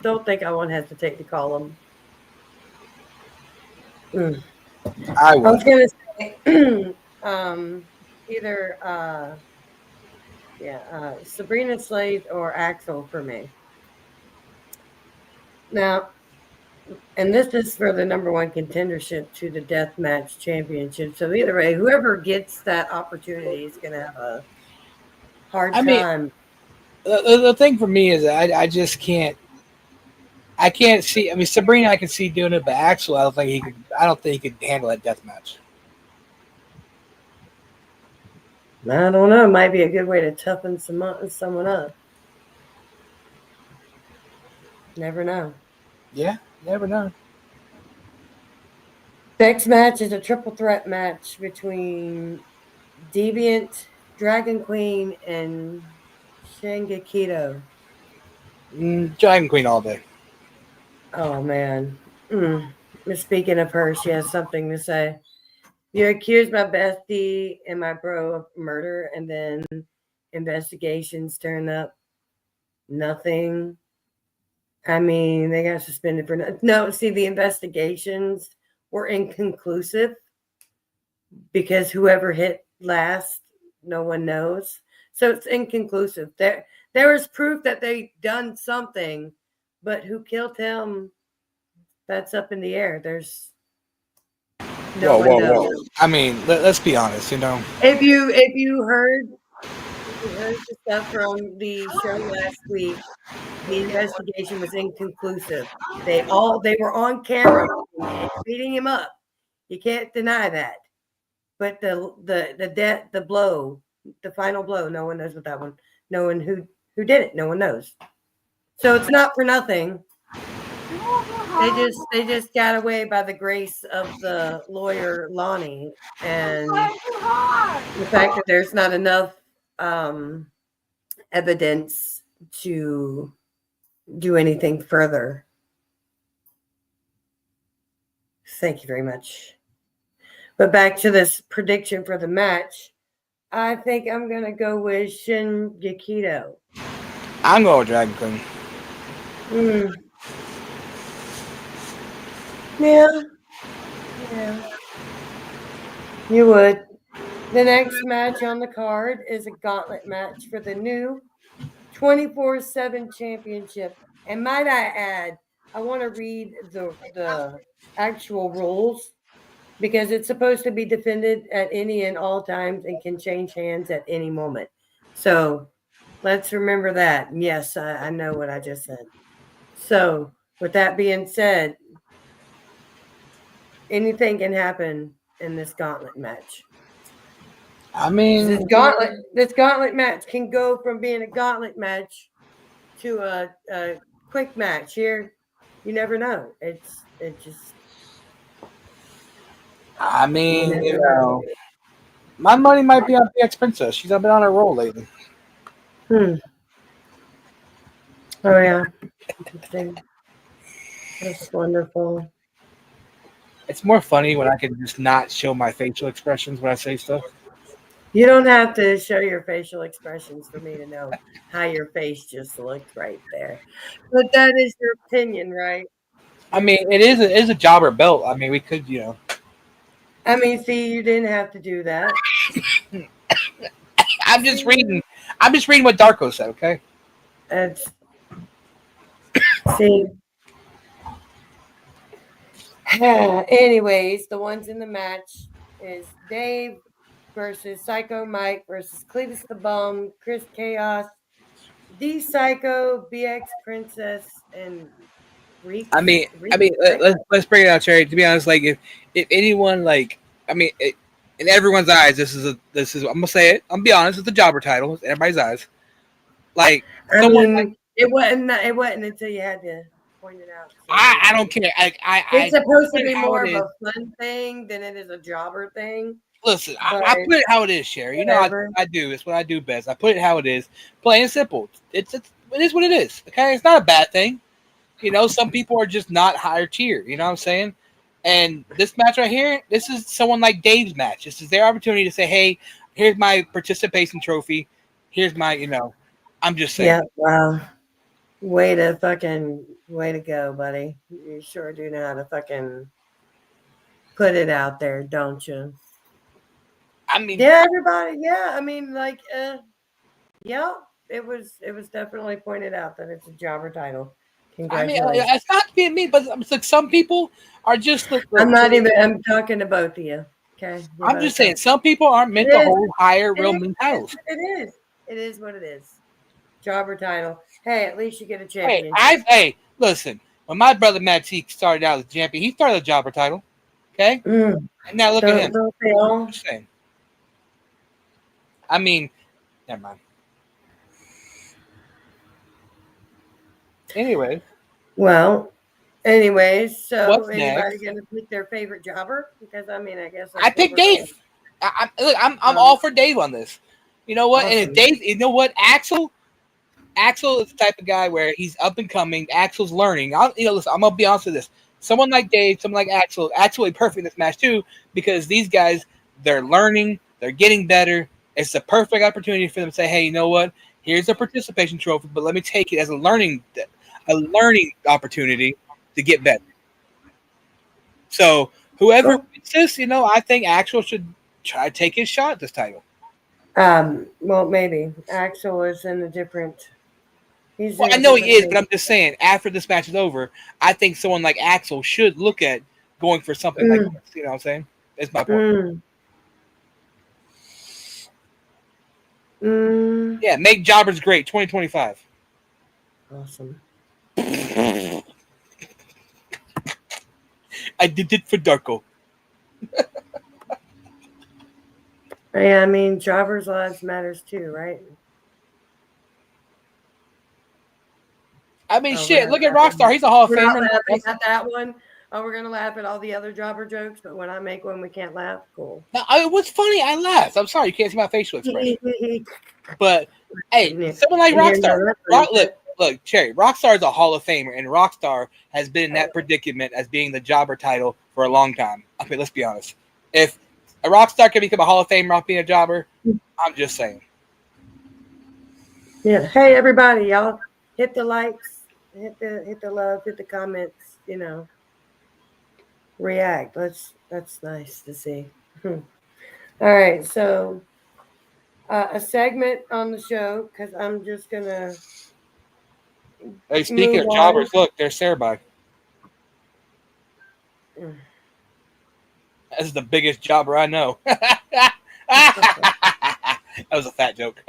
Don't think I won't hesitate to call them. I I was would. gonna say either Sabrina Slade or Axel for me. Now, and this is for the number one contendership to the deathmatch championship. So either way, whoever gets that opportunity is gonna have a hard I mean, time. the thing for me is I just can't. I can't see. I mean, Sabrina, I can see doing it, but Axel, I don't think he could. I don't think he could handle that death match. I don't know. It might be a good way to toughen someone up. Never know. Yeah, you never know. Next match is a triple threat match between Deviant, Dragon Queen, and Shingakito. Dragon Queen all day. Oh man. Mm. Speaking of her, she has something to say. You accused my bestie and my bro of murder, and then investigations turn up nothing. I mean, they got suspended for no. See, the investigations were inconclusive because whoever hit last, no one knows. So it's inconclusive. There is proof that they done something, but who killed him? That's up in the air. There's no Whoa, one whoa, knows. whoa! I mean, let's be honest. You know, If you heard the stuff from the show last week, the investigation was inconclusive. They were on camera beating him up. You can't deny that. But the blow, the final blow, no one knows what that one. No one who did it. No one knows. So it's not for nothing. They just got away by the grace of the lawyer Lonnie and the fact that there's not enough evidence to do anything further. Thank you very much. But back to this prediction for the match. I think I'm going to go with Shin Yakito. I'm going with Dragon Queen. Yeah. Yeah. You would. The next match on the card is a gauntlet match for the new 24/7 championship. And might I add, I want to read the actual rules because it's supposed to be defended at any and all times and can change hands at any moment. So let's remember that. Yes, I know what I just said. So, with that being said, anything can happen in this gauntlet match. I mean, This gauntlet match can go from being a gauntlet match to a quick match. Here, you never know. It just I you mean, you never know. know, my money might be on PX Princess. She's been on a roll lately. Hmm. Oh yeah. Interesting. That's wonderful. It's more funny when I can just not show my facial expressions when I say stuff. You don't have to show your facial expressions for me to know how your face just looked right there. But that is your opinion, right? I mean, it is a jobber belt. I mean, we could, you know. I mean, see, you didn't have to do that. I'm just reading. I'm just reading what Darko said. Okay. It's see. Anyways, the ones in the match is Dave versus Psycho Mike versus Cletus the Bum, Chris Chaos, D Psycho, BX Princess, and I Reeks. mean, Reeks, right? let's bring it out, Cherry. To be honest, like if anyone like, I mean, in everyone's eyes, this is. I'm gonna say it. I'm gonna be honest. It's a jobber title. In everybody's eyes. Like I someone like mean, it wasn't until you had to point it out. So I don't care. it's supposed to put it be how more it of is. a fun thing than it is a jobber thing. Listen, But I put it how it is, Sherry. You know, whatever. I do. It's what I do best. I put it how it is, plain and simple. It is what it is. Okay, it's not a bad thing. You know, some people are just not higher tier. You know what I'm saying? And this match right here, this is someone like Dave's match. This is their opportunity to say, "Hey, here's my participation trophy. Here's my, you know." I'm just saying. Yeah. Wow. Way to go, buddy. You sure do know how to fucking put it out there, don't you? I mean, Yeah, everybody. Yeah, I mean, yeah, it was definitely pointed out that it's a jobber title. Congratulations. it's not being mean, but it's like some people are just look. I'm Look, not even. I'm talking to both of you. Okay, we're I'm both just saying, talking. some people aren't meant It to is. hold higher, It real is. mean titles. It is. It is what it is. Jobber title. Hey, at least you get a Hey, championship. listen. When my brother Matt T started out as champion, he started a jobber title. Okay, Mm, and now look at him. don't they all? Just saying. I mean, never mind. Anyway, Well, anyways, so what's anybody next? gonna pick their favorite jobber? Because I mean, I guess I that's what picked we're going. Dave. I'm Um, all for Dave on this. You know what? And if awesome. Dave, you know what? Axel is the type of guy where he's up and coming. Axel's learning. Listen, I'm gonna be honest with this. Someone like Dave, someone like Axel will be perfect in this match too, because these guys, they're learning, they're getting better. It's the perfect opportunity for them to say, "Hey, you know what? Here's a participation trophy, but let me take it as a learning opportunity to get better." So whoever Cool. wins this, I think Axel should try to take his shot at this title. Well, maybe Axel is in a different. He's Well, in I a know he different is, but league. I'm just saying, after this match is over, I think someone like Axel should look at going for something like Mm, this. You know what I'm saying? That's my point. mm, mm. Yeah, make jobbers great 2025. Awesome. I did it for Darko. Yeah, I mean, jobbers' lives matters too, right? I mean, Oh, we're shit, not look at laughing. Rockstar. He's a Hall of We're not Famer. laughing at that one. Oh, we're gonna laugh at all the other jobber jokes, but when I make one, we can't laugh. Cool. Now, it was funny. I laughed. I'm sorry, you can't see my facial expression. But, hey, And someone like you're Rockstar. not referencing. Look, Cherry. Rockstar is a Hall of Famer, and Rockstar has been in that predicament as being the jobber title for a long time. I mean, let's be honest. If a Rockstar can become a Hall of Famer off being a jobber, I'm just saying. Yeah. Hey, everybody, y'all, hit the likes, hit the love, hit the comments. React. That's nice to see. All right, so a segment on the show because I'm just gonna Hey, speaking move of on. jobbers, look, there's Sarah. This is the biggest jobber I know. That was a fat joke.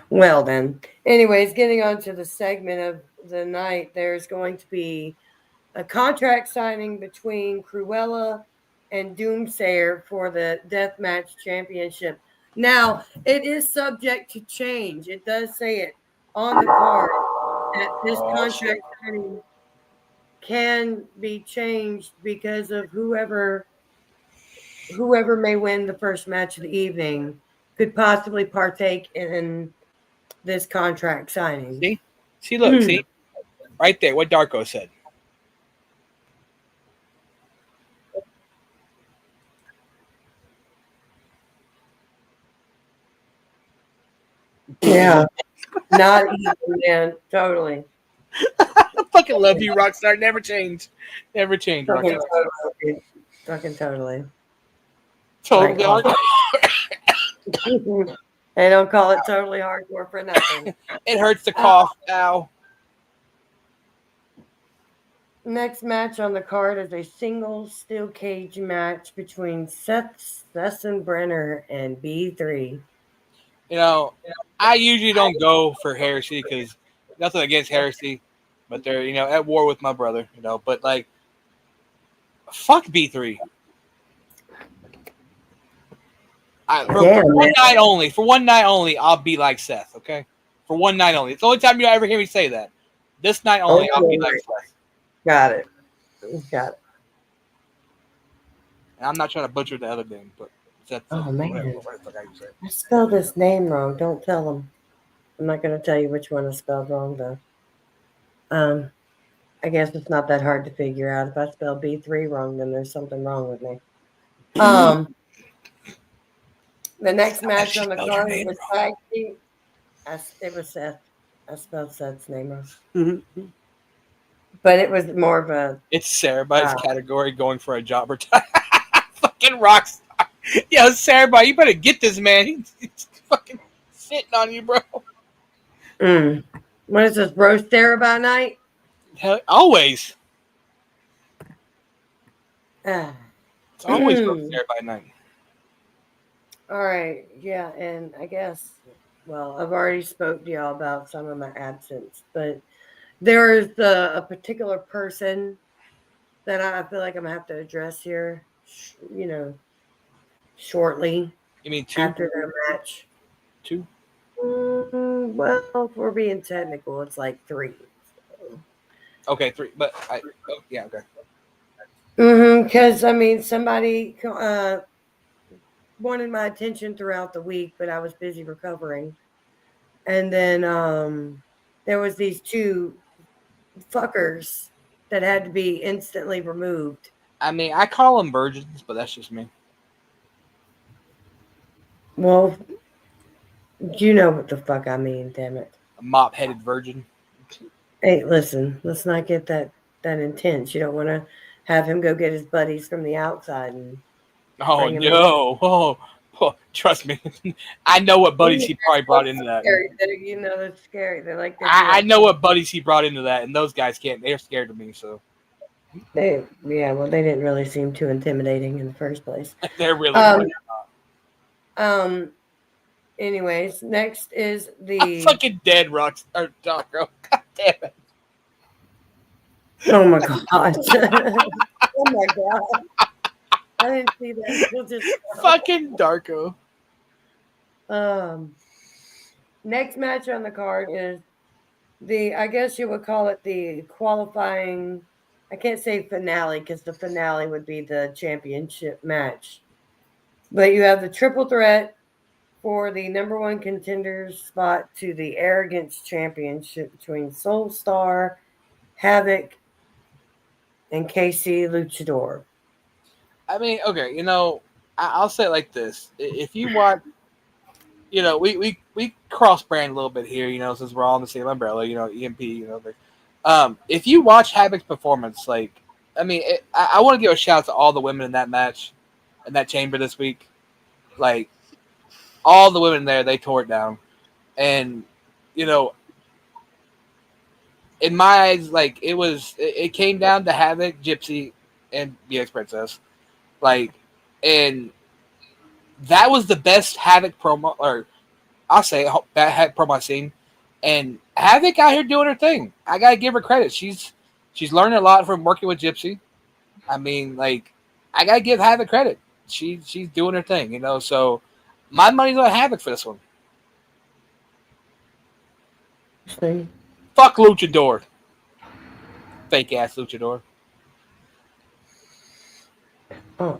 Well, then. Anyways, getting on to the segment of the night, there's going to be a contract signing between Cruella and Doomsayer for the Deathmatch Championship. Now, it is subject to change. It does say it on the card that this Oh shit! contract signing can be changed because of whoever may win the first match of the evening could possibly partake in this contract signing. Look, right there. What Darko said. Yeah, not easy, man. Totally. I fucking love you, Rockstar. Never change, Fucking Rockstar. totally. Fucking totally. Like, Totally hard. they don't call it totally hardcore for nothing. It hurts to cough. Ow. Next match on the card is a single steel cage match between Seth Brenner and B3. I usually don't go for heresy because nothing against heresy, but they're at war with my brother. But like, fuck B3. For one night only. For one night only, I'll be like Seth. Okay, for one night only. It's the only time you ever hear me say that. This night only, I'll be like Seth. Got it. And I'm not trying to butcher the other name, but Seth. Oh man, whatever the fuck I say. I spelled his name wrong. Don't tell him. I'm not going to tell you which one I spelled wrong though. I guess it's not that hard to figure out. If I spell B3 wrong, then there's something wrong with me. The next match on the card is a tag team. It was Seth. I spelled Seth's name wrong. But it was more of a It's Sarah by his uh, category going for a job or time. Fucking rock star. Yo, Sarah, you better get this man. He's fucking sitting on you, bro. mm. What is this, roast there by night? Hell, always. Ah. It's always roast Sarah by night. All right, yeah, and I guess, well, I've already spoke to y'all about some of my absence, but there is a particular person that I feel like I'm gonna have to address here, shortly You mean two? after their match. Two? Well, if we're being technical, it's like three. Okay, three. But yeah, okay. Because I mean, somebody wanted my attention throughout the week, but I was busy recovering, and then there was these two fuckers that had to be instantly removed. I mean, I call them virgins, but that's just me. Well, you know what the fuck I mean, damn it. A mop-headed virgin. Hey, listen, let's not get that intense. You don't want to have him go get his buddies from the outside and Oh bring him no! Oh, trust me, I know what buddies he probably brought into that. You know, that's scary. They're like I know what buddies he brought into that, and those guys can't. They're scared of me, so they didn't really seem too intimidating in the first place. they're really. Anyways, next is the fucking dead rocks or Darko. God damn it! Oh my god! Oh my god! I didn't see that. We'll just fucking Darko. Next match on the card is I guess you would call it the qualifying. I can't say finale because the finale would be the championship match. But you have the triple threat for the number one contender spot to the Arrogance Championship between Soul Star, Havoc, and KC Luchador. I mean, okay, I'll say it like this: if you watch, we cross brand a little bit here, since we're all in the same umbrella, EMP, if you watch Havoc's performance, I want to give a shout out to all the women in that match, in that chamber this week, all the women there, they tore it down, and in my eyes, it came down to Havoc, Gypsy, and BX Princess. And that was the best Havoc promo, or I'll say that Havoc promo I've seen. And Havoc out here doing her thing. I gotta give her credit. She's learning a lot from working with Gypsy. I mean, I gotta give Havoc credit. She's doing her thing, So my money's on Havoc for this one. See? Fuck Luchador. Fake ass Luchador. Oh.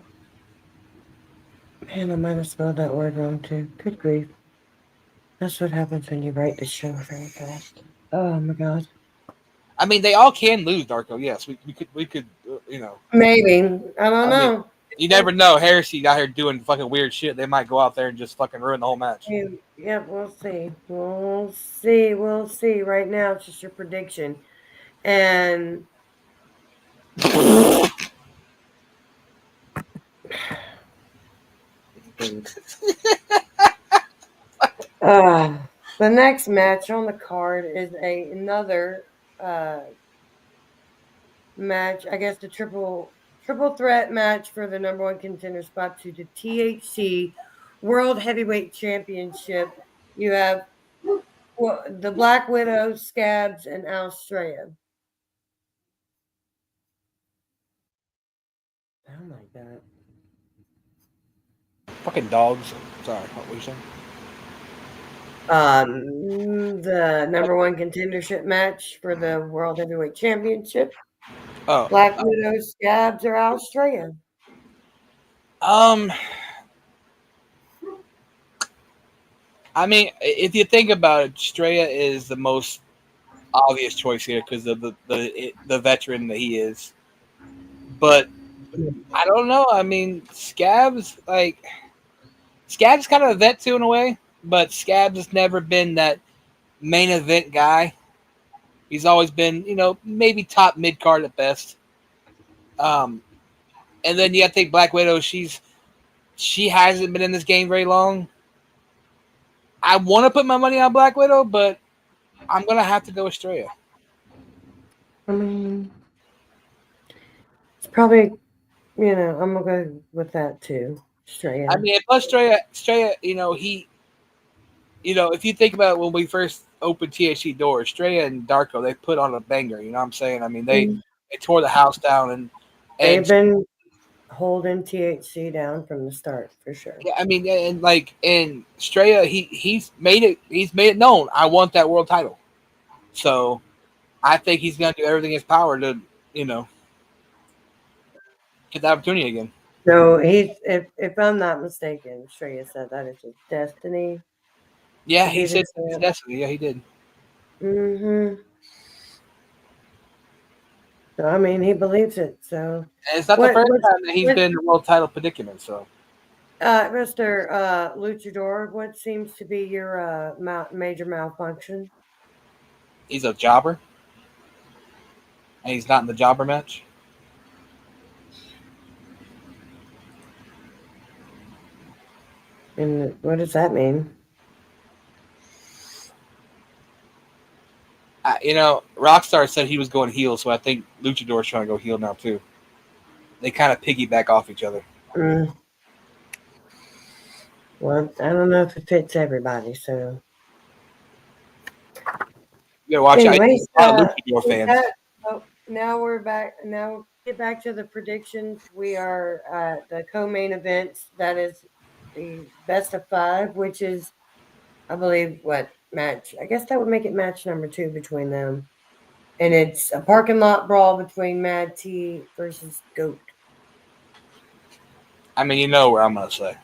Man, I might have spelled that word wrong too. Good grief. That's what happens when you write the show very fast. Oh my god. I mean, they all can lose, Darko. Yes, we could, Maybe. I don't know. You never know. Heresy out here doing fucking weird shit. They might go out there and just fucking ruin the whole match. Yeah, we'll see. We'll see. Right now, it's just your prediction. And the next match on the card is another match. I guess the triple threat match for the number one contender spot to the THC World Heavyweight Championship. You have the Black Widow, Scabs, and Australia. Oh my god. Fucking dogs. Sorry, what were you saying? The number one contendership match for the World Heavyweight Championship. Oh, Black Widow, Scabs, or Australia. I mean, if you think about it, Straya is the most obvious choice here because of the veteran that he is. But I don't know. I mean, Scabs kind of a vet too in a way, but Scabs has never been that main event guy. He's always been, maybe top mid card at best. Um, and then you got to take Black Widow. She hasn't been in this game very long. I want to put my money on Black Widow, but I'm gonna have to go with Straya. I mean, it's probably, I'm gonna go with that too. Straight I up. mean, plus Straya, if you think about when we first opened THC doors, Straya and Darko, they put on a banger. You know what I'm saying? I mean, they tore the house down, and They've been holding THC down from the start for sure. yeah, I mean, and Straya, he's made it known. I want that world title, so I think he's gonna do everything in his power to, you know, get the opportunity again. So he's, if I'm not mistaken, Shreya said that it's his destiny Yeah, to he be said the his champ. destiny. Yeah, he did. Mm-hmm. So I mean, he believes it. So And it's not the what? first What's time that he's what? been in the world title predicament. So Mr. Luchador, what seems to be your major malfunction? he's a jobber, and he's not in the jobber match. And what does that mean? Rockstar said he was going heel, so I think Luchador's trying to go heel now too. They kind of piggyback off each other. Mm, well, I don't know if it fits everybody. So, You gotta watch out. anyways, A lot of Luchador with fans. that, now we're back. Now get back to the predictions. We are at the co-main events. That is the best of five, which is, I believe, what match? I guess that would make it match number two between them. And it's a parking lot brawl between Mad T versus Goat. I mean, you know what I'm gonna say.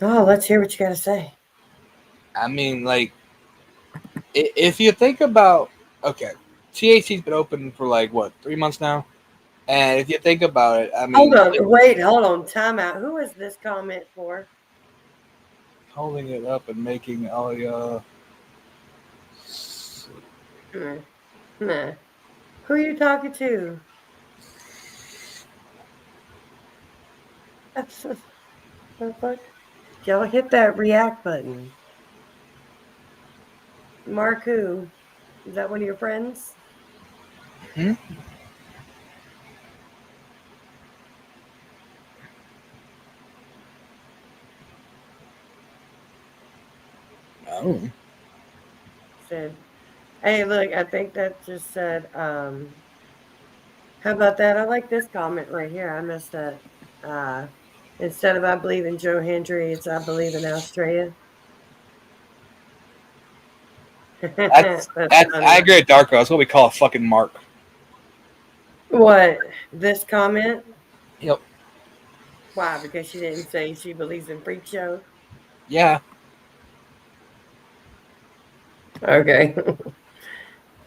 Oh, let's hear what you got to say. I mean, like, if you think about, okay, THC's been open for like what 3 months now, and if you think about it, I Hold mean, on, wait, hold on, time out. Who is this comment for? holding it up and making all Nah, nah. Who are you talking to? That's the fuck. Y'all hit that react button. Mark who? Is that one of your friends? hmm? Oh. Said, hey, look, I think that just said, how about that? I like this comment right here. I missed that. Uh, instead of I believe in Joe Hendry, it's I believe in Australia. That's That's that's. I funny. agree with Darko. That's what we call a fucking mark. What? This comment? Yep. Why? Because she didn't say she believes in freak show? Yeah. Okay.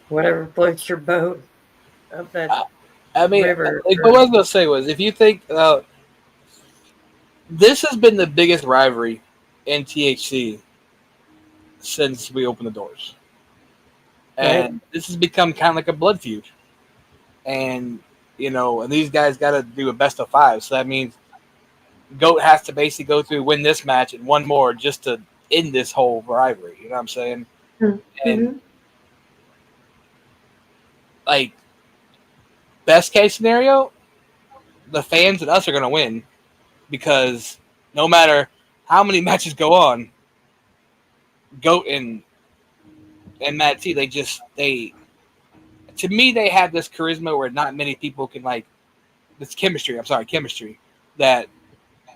Whatever floats your boat up that I mean, river. like, what I was gonna say was, if you think this has been the biggest rivalry in THC since we opened the doors, Right? and this has become kind of like a blood feud. And and these guys got to do a best of five. So that means Goat has to basically go through, win this match and one more just to end this whole rivalry. You know what I'm saying? And Mm-hmm. like, best case scenario, the fans and us are gonna win because no matter how many matches go on, Goat and Matt T, they to me they have this charisma where not many people can, like, this chemistry. I'm sorry, chemistry that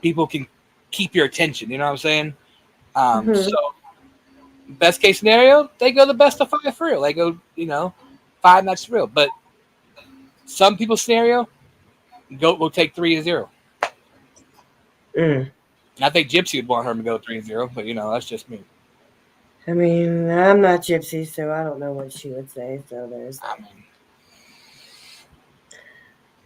people can keep your attention. You know what I'm saying? So Mm-hmm. best case scenario, they go the best of five for real. They go, five matches for real. But some people's scenario, Goat will take 3-0. Mm. And I think Gypsy would want her to go 3-0, but that's just me. I mean, I'm not Gypsy, so I don't know what she would say. So there's I that. mean,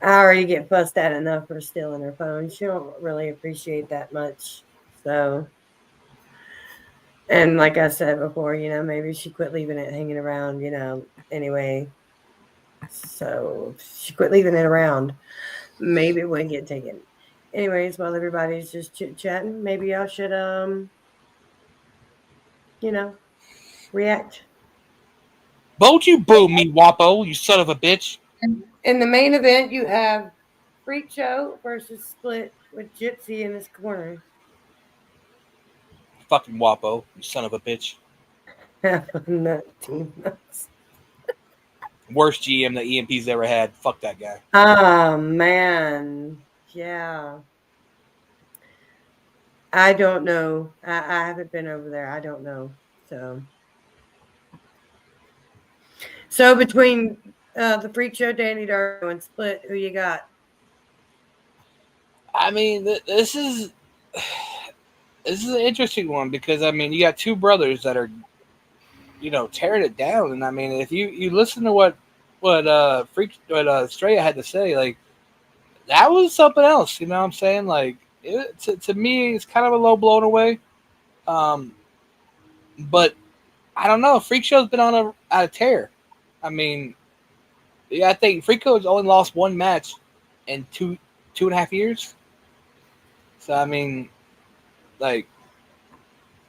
I already get fussed at enough for stealing her phone. She don't really appreciate that much. So And like I said before, maybe she quit leaving it hanging around, anyway. So if she quit leaving it around, maybe it wouldn't get taken. Anyways, while everybody's just chit chatting, maybe y'all should react. Don't you boo me, Wapo, you son of a bitch. In the main event, you have Freak Show versus Split with Gypsy in his corner. Fucking Wapo, you son of a bitch. Nuts. Worst GM that EMP's ever had. Fuck that guy. Oh man, yeah. I don't know. I haven't been over there. I don't know. So between the Freak Show, Danny Darko, and Split, who you got? I mean, this is an interesting one because I mean, you got two brothers that are, tearing it down, and I mean, if you listen to what Straya had to say, like that was something else. You know what I'm saying? Like to me, it's kind of a low blown away. But I don't know. Freak Show's been on a tear. I mean, yeah, I think Freak Show's only lost one match in two and a half years. So I mean, like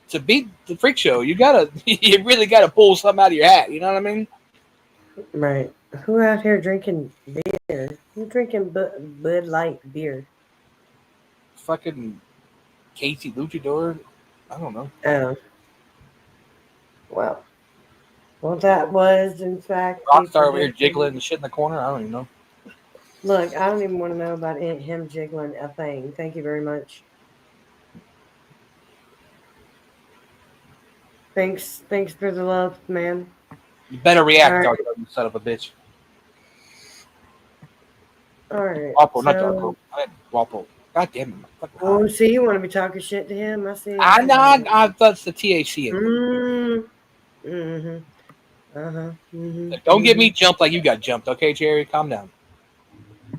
to beat the Freak Show, you really gotta pull something out of your hat. You know what I mean? Right. Who out here drinking beer? Who drinking Bud Light beer? Fucking Casey Luchador. I don't know. Oh. Well, that was in fact Rockstar over here jiggling and shit in the corner. I don't even know. Look, I don't even want to know about him jiggling a thing. Thank you very much. Thanks for the love, man. You better react, All right. Darko, you son of a bitch. All right. Wapo, not Darko. Wapo. God damn it. Oh, see, you want to be talking shit to him? I see. I thought it's the THC in Mm-hmm. Mm-hmm. Don't get me jumped like you got jumped, okay, Jerry? Calm down.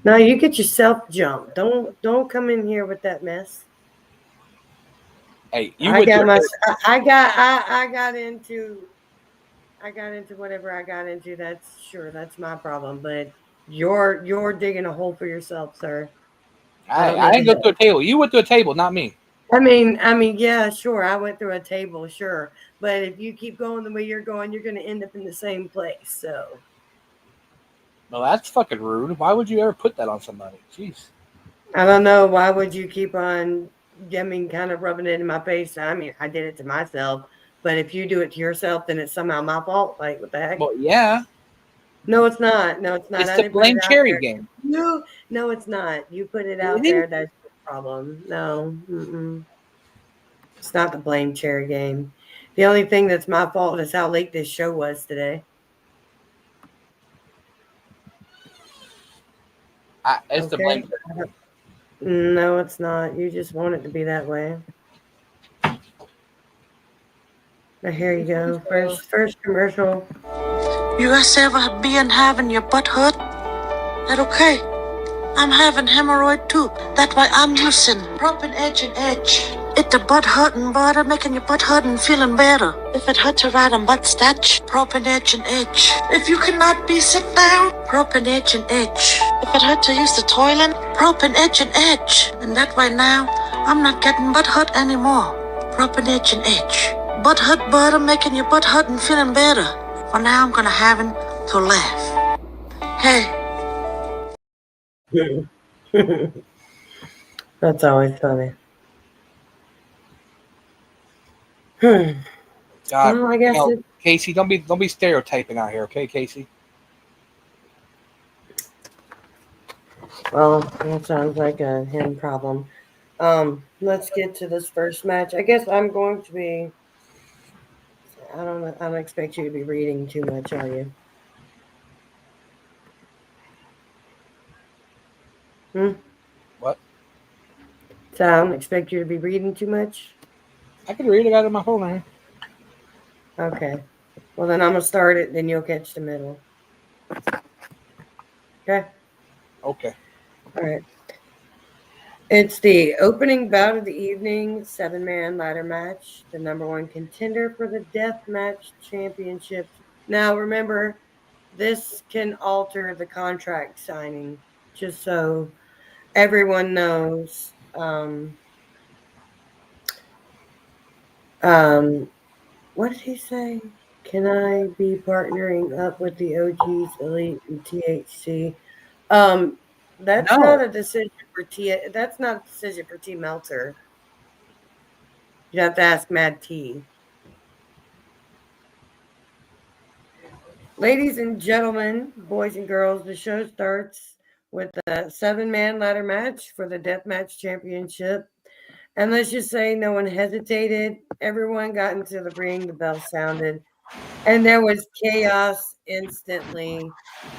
No, you get yourself jumped. Don't come in here with that mess. Hey, you I with got your my I got into whatever I got into. That's my problem. But you're digging a hole for yourself, sir. I didn't go to a table. You went to a table, not me. I mean, yeah, sure. I went through a table, sure. But if you keep going the way you're going, you're going to end up in the same place. So. Well, that's fucking rude. Why would you ever put that on somebody? Jeez. I don't know. Why would you keep on, kind of rubbing it in my face? I mean, I did it to myself. But if you do it to yourself, then it's somehow my fault. Like, what the heck? Well, yeah. No, it's not. No, it's not. It's the blame Cherry game. No, it's not. You put it out there. That's the problem. No. Mm-mm. It's not the blame Cherry game. The only thing that's my fault is how late this show was today. It's the blame Cherry game. No, it's not. You just want it to be that way. Now, here you go. First commercial. You guys ever been having your butt hurt? That okay? I'm having hemorrhoid too. That's why I'm using Proppin' Edge and Edge. It's the butt hurting butter, making your butt hurt and feeling better. If it hurts to ride on butt statch, Proppin' Edge and Edge. If you cannot be sit down, Proppin' Edge and Edge. If it hurts to use the toilet, Proppin' Edge and Edge. And that way now, I'm not getting butt hurt anymore. Proppin' Edge and Edge. Butt hurt butter, making your butt hurt and feeling better. For now, I'm gonna have to laugh. Hey. That's always funny. God, well, I guess Casey, don't be stereotyping out here, okay, Casey? Well, that sounds like a him problem. Let's get to this first match. I guess I'm going to be. I don't expect you to be reading too much, are you? What? So I don't expect you to be reading too much. I can read it out of my phone right here. Okay. Well, then I'm going to start it, then you'll catch the middle. Okay? Okay. All right. It's the opening bout of the evening, 7-man ladder match, the number one contender for the death match championship. Now, remember, this can alter the contract signing, just so everyone knows. Um, what did he say? Can I be partnering up with the OGs, Elite, and THC? Um, that's not No. a decision for T. That's not a decision for T. Meltzer. You have to ask Mad T. Ladies and gentlemen, boys and girls, the show starts with a 7-man ladder match for the Deathmatch Championship. And let's just say no one hesitated. Everyone got into the ring, the bell sounded, and there was chaos instantly.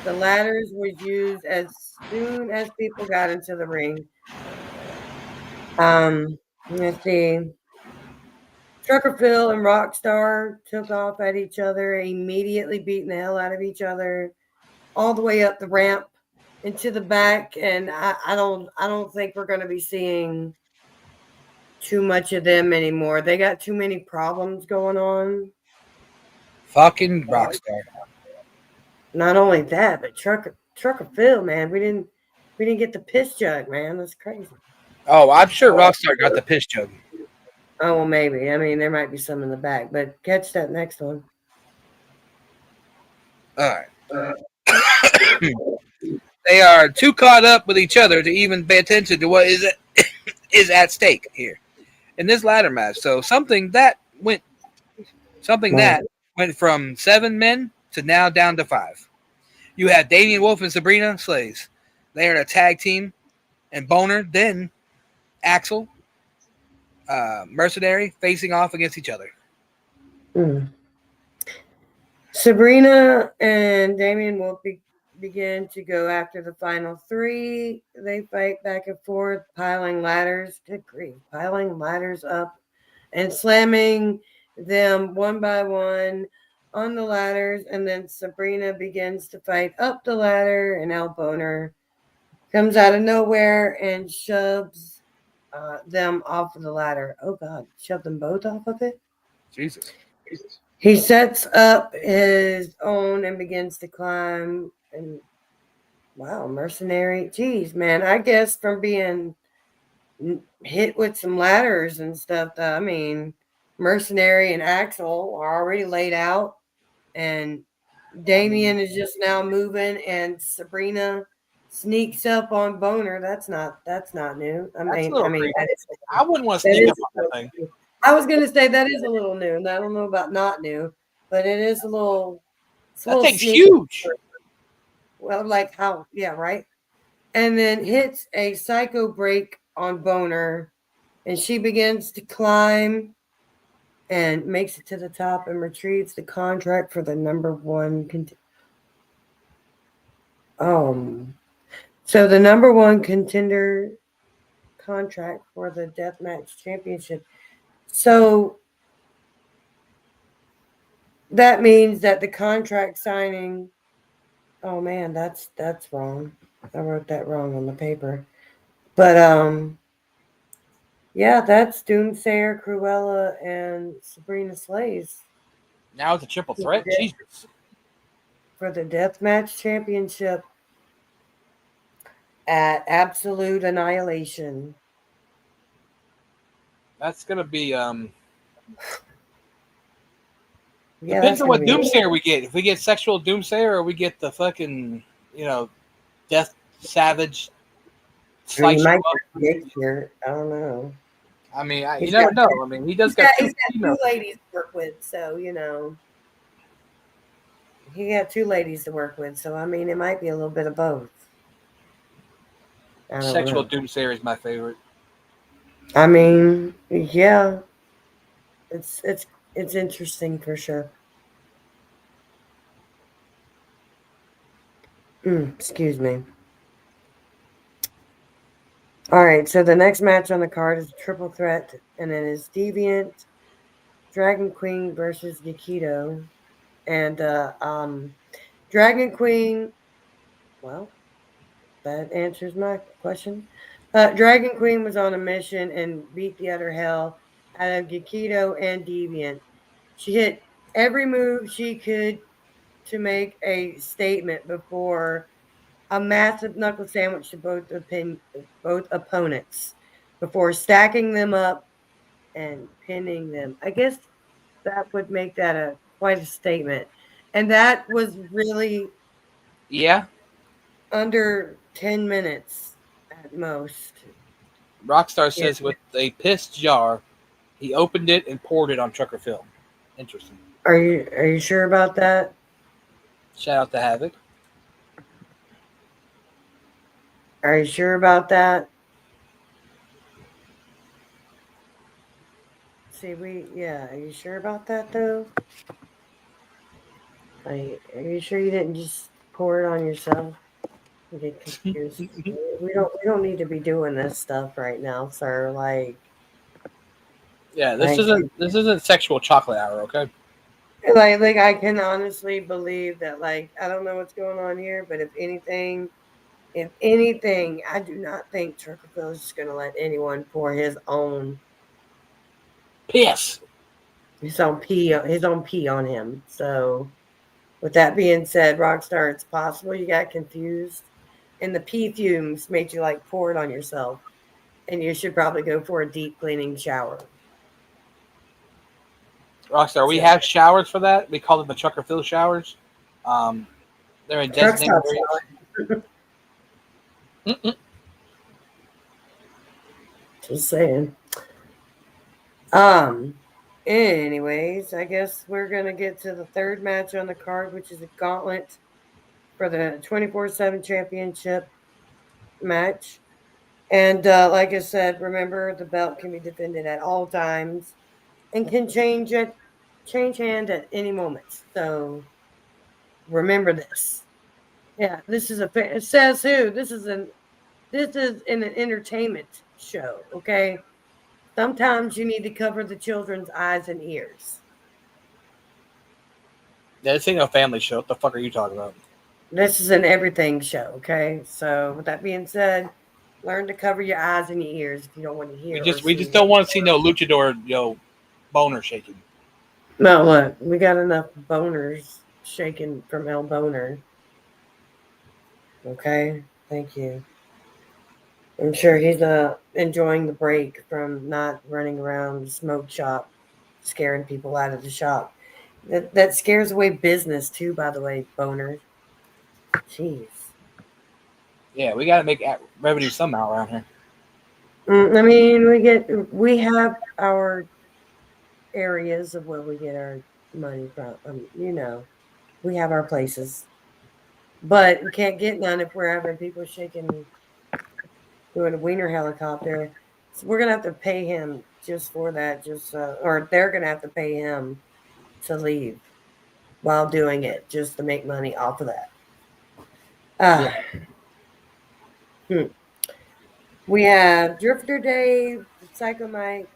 The ladders was used as soon as people got into the ring. Let's see. Trucker Phil and Rockstar took off at each other, immediately beating the hell out of each other, all the way up the ramp into the back. And I don't think we're going to be seeing too much of them anymore. They got too many problems going on. Fucking Rockstar. Not only that, but Trucker Phil, man, we didn't get the piss jug, man. That's crazy. Oh, I'm sure Rockstar got the piss jug. Oh well, maybe. I mean, there might be some in the back, but catch that next one. All right. They are too caught up with each other to even pay attention to what is at stake here in this ladder match. So something that went from 7 men to now down to 5. You had Damian Wolf and Sabrina Slays. They are a tag team, and Boner, then Axel, Mercenary facing off against each other. Mm. Sabrina and Damien will begin to go after the final 3. They fight back and forth, piling ladders. Good grief, piling ladders up and slamming them one by one on the ladders. And then Sabrina begins to fight up the ladder, and Al Boner comes out of nowhere and shoves them off of the ladder. Oh, God, shove them both off of it? Jesus. He sets up his own and begins to climb. And wow, Mercenary. Geez, man, I guess from being hit with some ladders and stuff, I mean, Mercenary and Axel are already laid out, and Damien is just now moving, and Sabrina sneaks up on Boner. That's not new. That's a little that creepy. is, I wouldn't want to that sneak is up on that thing. new. I was gonna say that is a little new. And I don't know about not new, but it is a little. It's a That little thing's sneaky. huge. Well, like how? Yeah, right. And then hits a psycho break on Boner, and she begins to climb and makes it to the top and retrieves the contract for the number one. So the number one contender contract for the deathmatch championship. So that means that the contract signing. Oh man, that's wrong. I wrote that wrong on the paper. But yeah, that's Doomsayer, Cruella, and Sabrina Slays Now it's a triple threat. Jesus. for the deathmatch championship at Absolute Annihilation. That's gonna be Yeah, depends that's on gonna what be Doomsayer we get. If we get sexual Doomsayer or we get the fucking, Death Savage he slice you might up. get Nick here. I don't know. I mean, you He's never got know. I mean, he does got two he's got females. 2 ladies to work with, so he got 2 ladies to work with. So I mean, it might be a little bit of both. I don't Sexual know. Doomsayer is my favorite. I mean, yeah, it's interesting for sure. Excuse me. All right, so the next match on the card is a triple threat, and it is Deviant, Dragon Queen versus Yakido, and Dragon Queen. Well, that answers my question. Dragon Queen was on a mission and beat the utter hell out of Gekido and Deviant. She hit every move she could to make a statement before a massive knuckle sandwich to both opponents before stacking them up and pinning them. I guess that would make that a quite a statement. And that was really Yeah. under 10 minutes at most. Rockstar Yeah. says with a piss jar, he opened it and poured it on Trucker Phil. Interesting. Are you sure about that? Shout out to Havoc. Are you sure about that? See, are you sure about that though? Are you sure you didn't just pour it on yourself and get confused? We don't need to be doing this stuff right now, sir. Yeah, Like, this isn't sexual chocolate hour, okay? like I can honestly believe that. Like, I don't know what's going on here, but if anything, I do not think Turkville is just gonna let anyone pour Piss. his own pee on him. So, with that being said, Rockstar, it's possible you got confused, and the pee fumes made you like pour it on yourself, and you should probably go for a deep cleaning shower. Rockstar, we have showers for that. We call them the Trucker Phil showers. They're in Truck designated stop areas. Just saying. Anyways, I guess we're gonna get to the third match on the card, which is a gauntlet for the 24/7 championship match. And like I said, remember the belt can be defended at all times and can change hand at any moment. So remember this. Yeah, this is it says who? This is an entertainment show, okay? Sometimes you need to cover the children's eyes and ears. Yeah, this ain't no family show. What the fuck are you talking about? This is an everything show, okay? So with that being said, learn to cover your eyes and your ears if you don't want to hear. We just don't want to see no luchador, boner shaking. No, look, we got enough boners shaking from El Boner. Okay, thank you. I'm sure he's enjoying the break from not running around the smoke shop, scaring people out of the shop. That scares away business too, by the way, Boner. Jeez. Yeah, we got to make revenue somehow around here. I mean, we have our areas of where we get our money from. We have our places, but we can't get none if we're having people doing a wiener helicopter. So we're gonna have to pay him just for that, or they're gonna have to pay him to leave while doing it, just to make money off of that. We have Drifter Dave, Psycho Mike.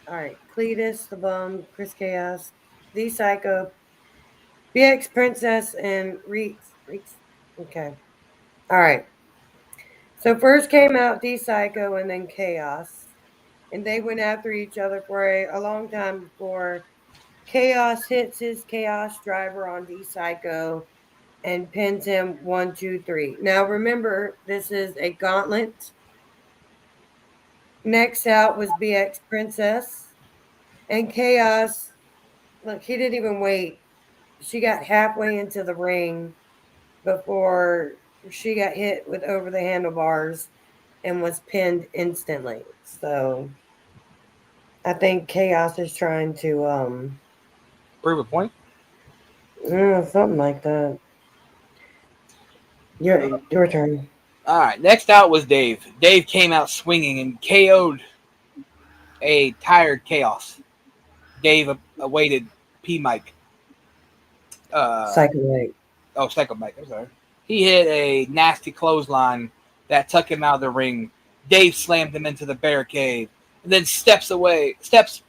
All right, Cletus, the Bum, Chris Chaos, The Psycho, BX Princess, and Reeks. Okay. All right. So first came out The Psycho and then Chaos. And they went after each other for a long time before Chaos hits his Chaos driver on The Psycho and pins him 1, 2, 3. Now remember, this is a gauntlet. Next out was BX Princess. And Chaos, look, he didn't even wait. She got halfway into the ring before she got hit with over the handlebars and was pinned instantly. So I think Chaos is trying to Prove a point? something like that. Your turn. All right, next out was Dave. Dave came out swinging and KO'd a tired Chaos. Dave awaited P. Mike. Psycho Mike. Oh, Psycho Mike. I'm sorry. He hit a nasty clothesline that took him out of the ring. Dave slammed him into the barricade and then steps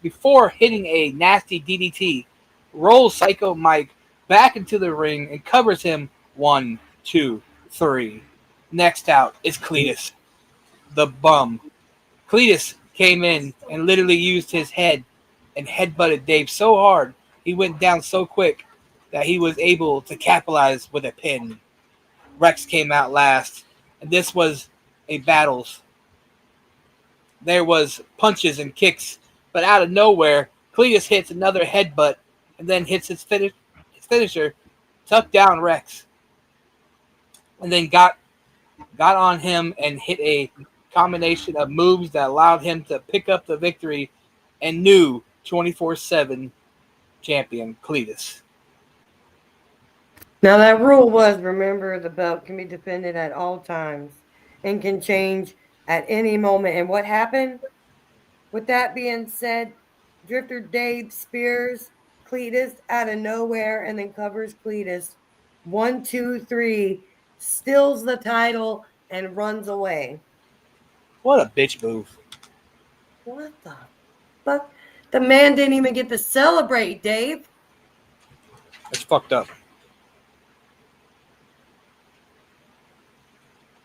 before hitting a nasty DDT. Rolls Psycho Mike back into the ring and covers him 1, 2, 3. Next out is Cletus. the bum. Cletus came in and literally used his head and headbutted Dave so hard he went down so quick that he was able to capitalize with a pin. Rex came out last, and this was a battles. There was punches and kicks, but out of nowhere, Cletus hits another headbutt and then hits his finisher, tucked down Rex, and then got on him and hit a combination of moves that allowed him to pick up the victory and new 24/7 champion Cletus. Now that rule was, remember, the belt can be defended at all times and can change at any moment. And what happened? With that being said, Drifter Dave spears Cletus out of nowhere and then covers Cletus. 1, 2, 3, steals the title and runs away. What a bitch move. What the fuck? The man didn't even get to celebrate, Dave. It's fucked up.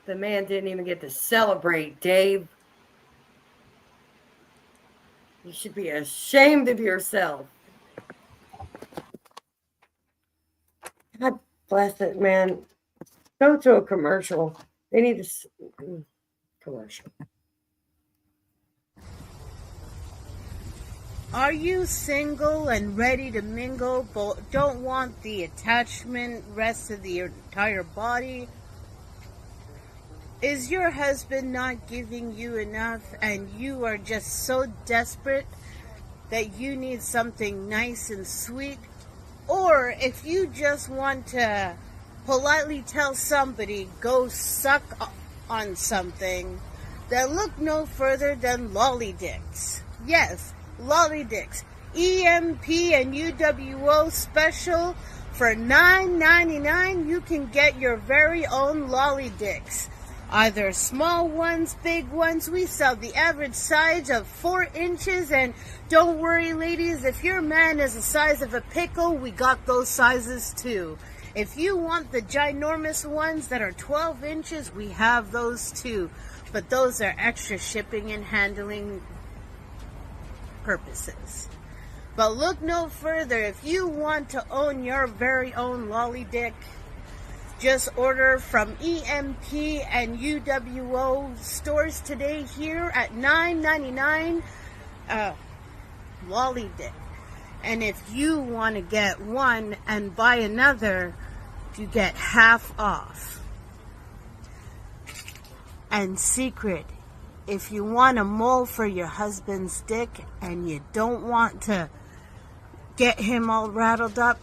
The man didn't even get to celebrate, Dave. You should be ashamed of yourself. God bless it, man. Go to a commercial. They need to commercial. Are you single and ready to mingle but don't want the attachment rest of the entire body? Is your husband not giving you enough and you are just so desperate that you need something nice and sweet? Or if you just want to politely tell somebody, go suck on something, then look no further than Lolly Dicks. Yes, Lolly Dicks. EMP and UWO special for $9.99. You can get your very own Lolly Dicks. Either small ones, big ones. We sell the average size of 4 inches. And don't worry, ladies, if your man is the size of a pickle, we got those sizes too. If you want the ginormous ones that are 12 inches, we have those too. But those are extra shipping and handling purposes. But look no further. If you want to own your very own Lolly Dick, just order from EMP and UWO stores today here at $9.99 Lolly Dick. And if you want to get one and buy another, you get half off. And secret, if you want a mold for your husband's dick and you don't want to get him all rattled up,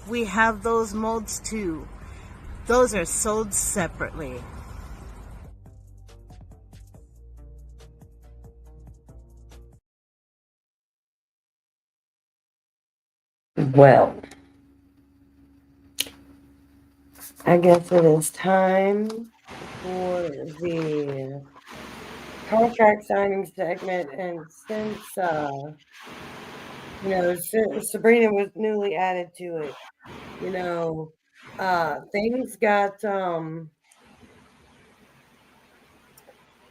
we have those molds too. Those are sold separately. Well, I guess it is time for the contract signing segment. And since, Sabrina was newly added to it, things got, I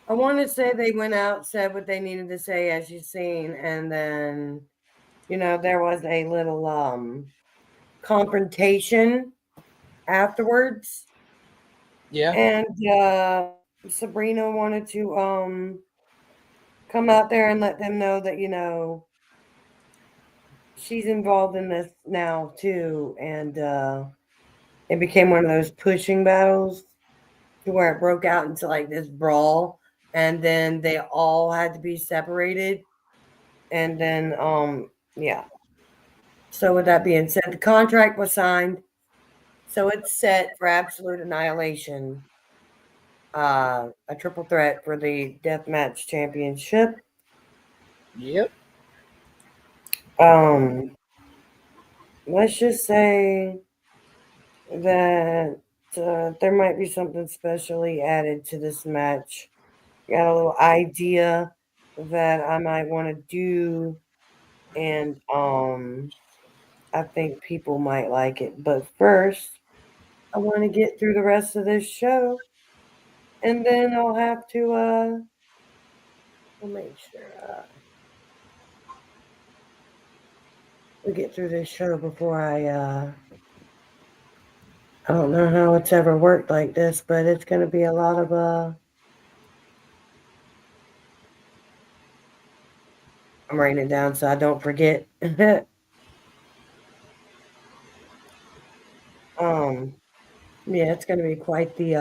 want to say they went out, said what they needed to say, as you've seen, and then, there was a little confrontation afterwards. Yeah. And Sabrina wanted to come out there and let them know that, she's involved in this now too. And it became one of those pushing battles to where it broke out into like this brawl. And then they all had to be separated. And then, yeah. So with that being said, the contract was signed. So it's set for absolute annihilation. A triple threat for the Deathmatch Championship. Yep. Let's just say that there might be something specially added to this match. Got a little idea that I might want to do, and I think people might like it. But first, I want to get through the rest of this show, and then I'll have to I'll make sure we get through this show before I don't know how it's ever worked like this, but it's going to be a lot of I'm writing it down so I don't forget. um, yeah, it's going to be quite the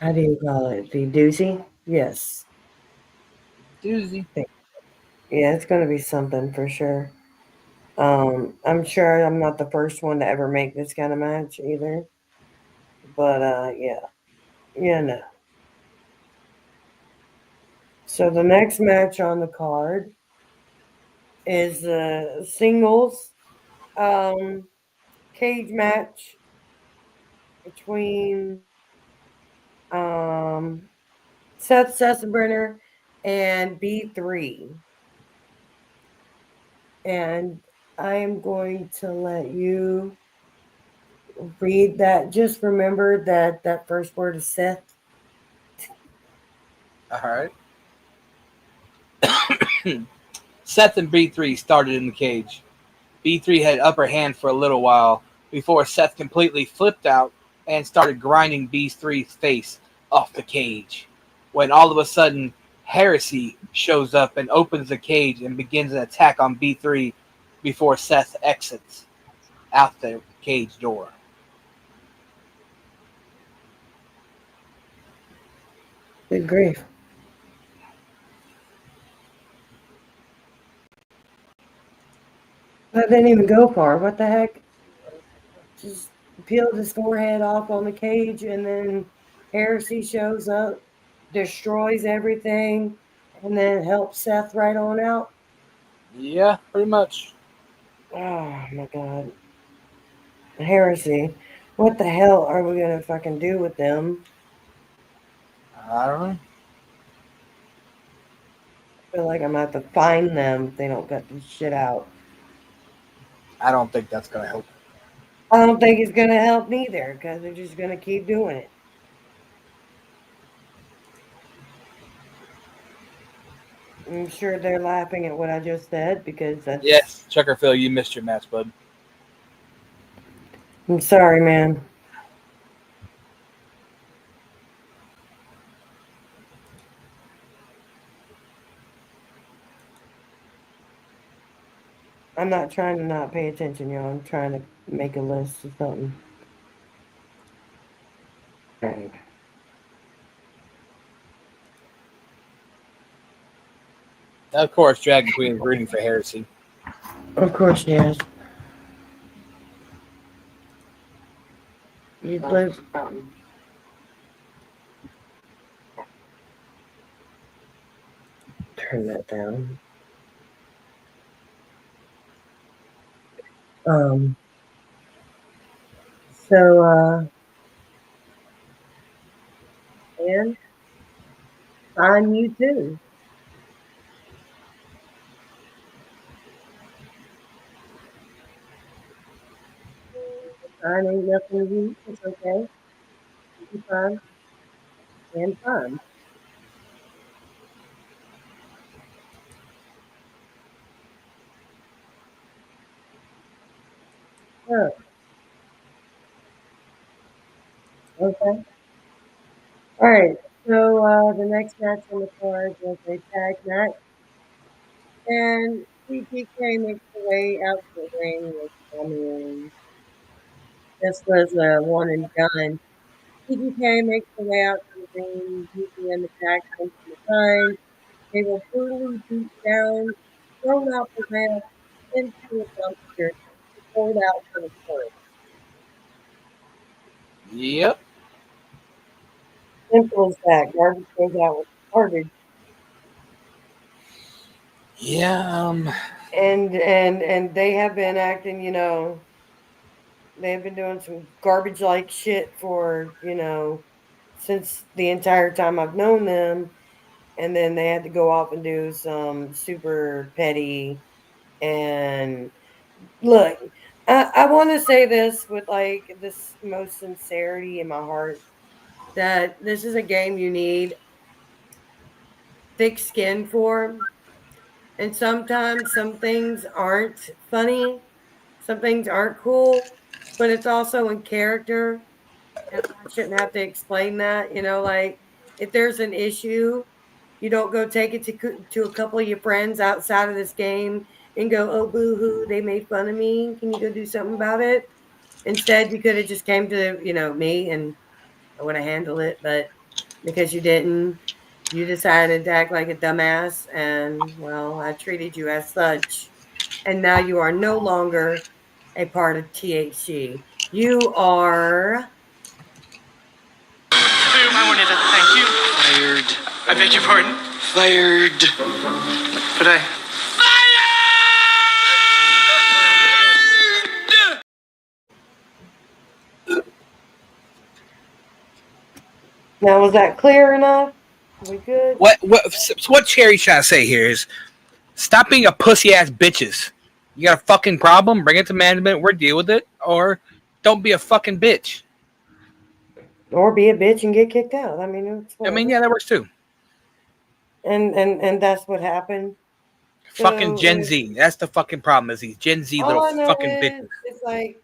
how do you call it? The doozy? Yes. Doozy. Yeah, it's going to be something for sure. I'm sure I'm not the first one to ever make this kind of match either. But yeah. Yeah, no. So the next match on the card is the singles um cage match between um Seth Sessenbrenner and B3. And I am going to let you read that. Just remember that that first word is Seth. All right. Seth and B3 started in the cage. B3 had upper hand for a little while before Seth completely flipped out and started grinding B3's face off the cage. When all of a sudden, Heresy shows up and opens the cage and begins an attack on B3 before Seth exits out the cage door. Good grief. That didn't even go far. What the heck? Just peeled his forehead off on the cage, and then Heresy shows up, destroys everything, and then helps Seth right on out. Yeah, pretty much. Oh my god. Heresy. What the hell are we gonna fucking do with them? I don't know. I feel like I'm gonna have to find them if they don't cut this shit out. I don't think that's going to help. I don't think it's gonna help neither, because they're just gonna keep doing it. I'm sure they're laughing at what I just said because that's. Yes, Chucker Phil, you missed your match, bud. I'm sorry, man. I'm not trying to not pay attention, y'all. I'm trying to make a list of something. Right. Of course, Dragon Queen is rooting for Heresy. Of course, yes. You'd live. Turn that down. Um. So, and I'm you too. I ain't nothing to you. It's okay. Be fine and fine. Oh, okay. All right. So the next match on the card was a tag match, and CPK makes the way out to the ring with Tommy. This was a one and done. CPK makes the way out to the ring, using an attack from behind. They were brutally beat down, thrown out the ramp into a dumpster, and pulled out for the court. Yep. Simple as that. Garbage goes out with garbage. Yeah. And they have been acting, they've been doing some garbage like shit for, since the entire time I've known them. And then they had to go off and do some super petty. And look, I want to say this with like this most sincerity in my heart, that this is a game you need. thick skin for. And sometimes some things aren't funny, some things aren't cool, but it's also in character. And I shouldn't have to explain that. Like if there's an issue, you don't go take it to a couple of your friends outside of this game and go, oh, boo hoo, they made fun of me. Can you go do something about it? Instead, you could have just came to, me and I would have handled it. But because you didn't, you decided to act like a dumbass. And, well, I treated you as such. And now you are no longer a part of THC. You are. I wanted to thank you. Fired. I beg your pardon? Fired. But I. Now, was that clear enough? We good? What Cherry's trying to say here is stop being a pussy ass bitches. You got a fucking problem? Bring it to management. We'll deal with it. Or don't be a fucking bitch. Or be a bitch and get kicked out. I mean, Yeah, that works too. And that's what happened. Fucking Gen Z. That's the fucking problem. Is these Gen Z little fucking bitches. It's like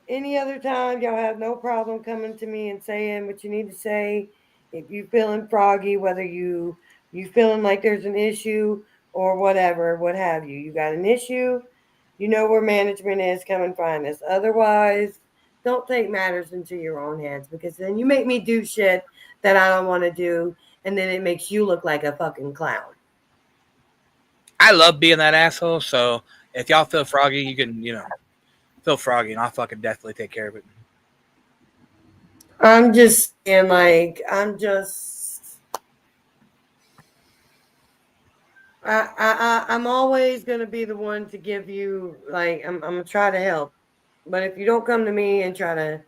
any other time, y'all have no problem coming to me and saying what you need to say. If you feeling froggy, whether you feeling like there's an issue or whatever, what have you. You got an issue, you know where management is, come and find us. Otherwise, don't take matters into your own hands because then you make me do shit that I don't want to do, and then it makes you look like a fucking clown. I love being that asshole, so if y'all feel froggy, you can, feel froggy, and I'll fucking definitely take care of it. I'm just saying, I'm always gonna be the one to give you, like, I'm gonna try to help. But if you don't come to me and try to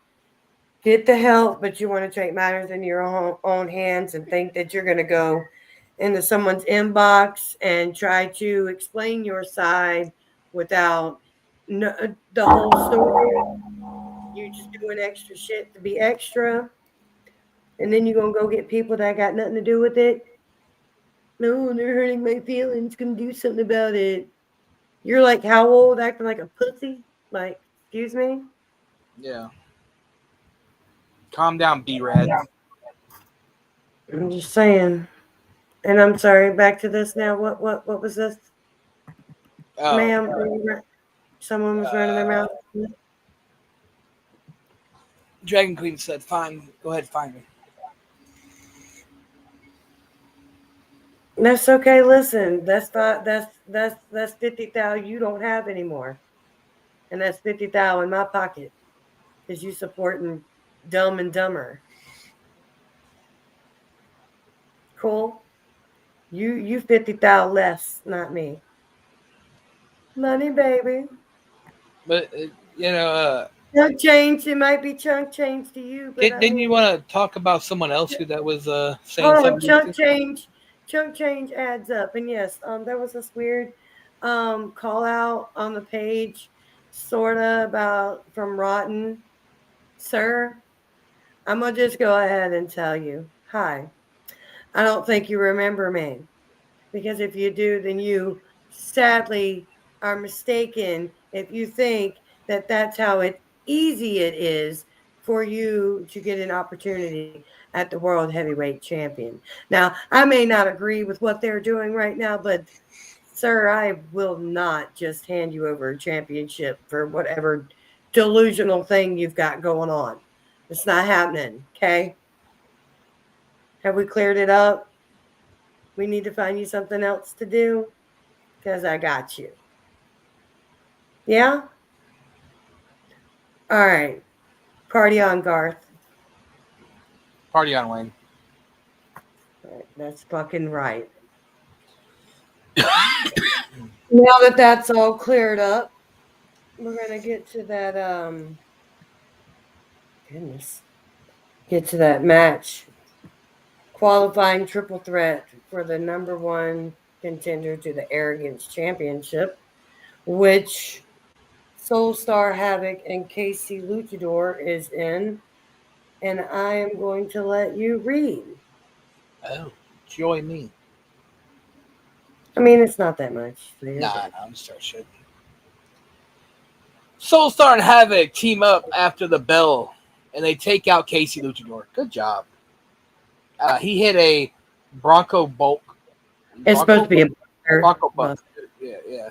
get the help, but you want to take matters in your own hands and think that you're gonna go into someone's inbox and try to explain your side without the whole story, you just doing extra shit to be extra, and then you're gonna go get people that got nothing to do with it. No, they're hurting my feelings. Gonna do something about it. You're like how old, acting like a pussy? Like, excuse me? Yeah. Calm down, B-Rad. I'm just saying. And I'm sorry, back to this now. What was this? Oh, Ma'am, someone was running their mouth. Dragon Queen said, "Fine, go ahead, find me." That's okay. Listen, that's not that's 50,000 you don't have anymore, and that's 50,000 in my pocket because you supporting Dumb and Dumber. Cool. You 50,000 less, not me. Money, baby. But Chunk change. It might be chunk change to you, but didn't you want to talk about someone else that was saying oh, something? chunk change adds up. And yes, there was this weird call out on the page, sorta about from Rotten. Sir, I'm gonna just go ahead and tell you, hi. I don't think you remember me. Because if you do, then you sadly are mistaken if you think that that's how easy it is for you to get an opportunity at the World Heavyweight Champion. Now, I may not agree with what they're doing right now, but sir, I will not just hand you over a championship for whatever delusional thing you've got going on. It's not happening, okay? Have we cleared it up? We need to find you something else to do because I got you. Yeah? All right. Party on, Garth. Party on, Wayne. All right, that's fucking right. Now that that's all cleared up, we're going to get to that, get to that match. Qualifying triple threat for the number one contender to the Arrogance Championship, which Soulstar Havoc and Casey Luchador is in. And I am going to let you read. Oh, joy me. I mean, it's not that much. So you're Nah, good. I'm just starting shit. Soulstar and Havoc team up after the bell, and they take out Casey Luchador. Good job. He hit a Bronco bulk. It's supposed to be a Bronco buck. buster. Yeah.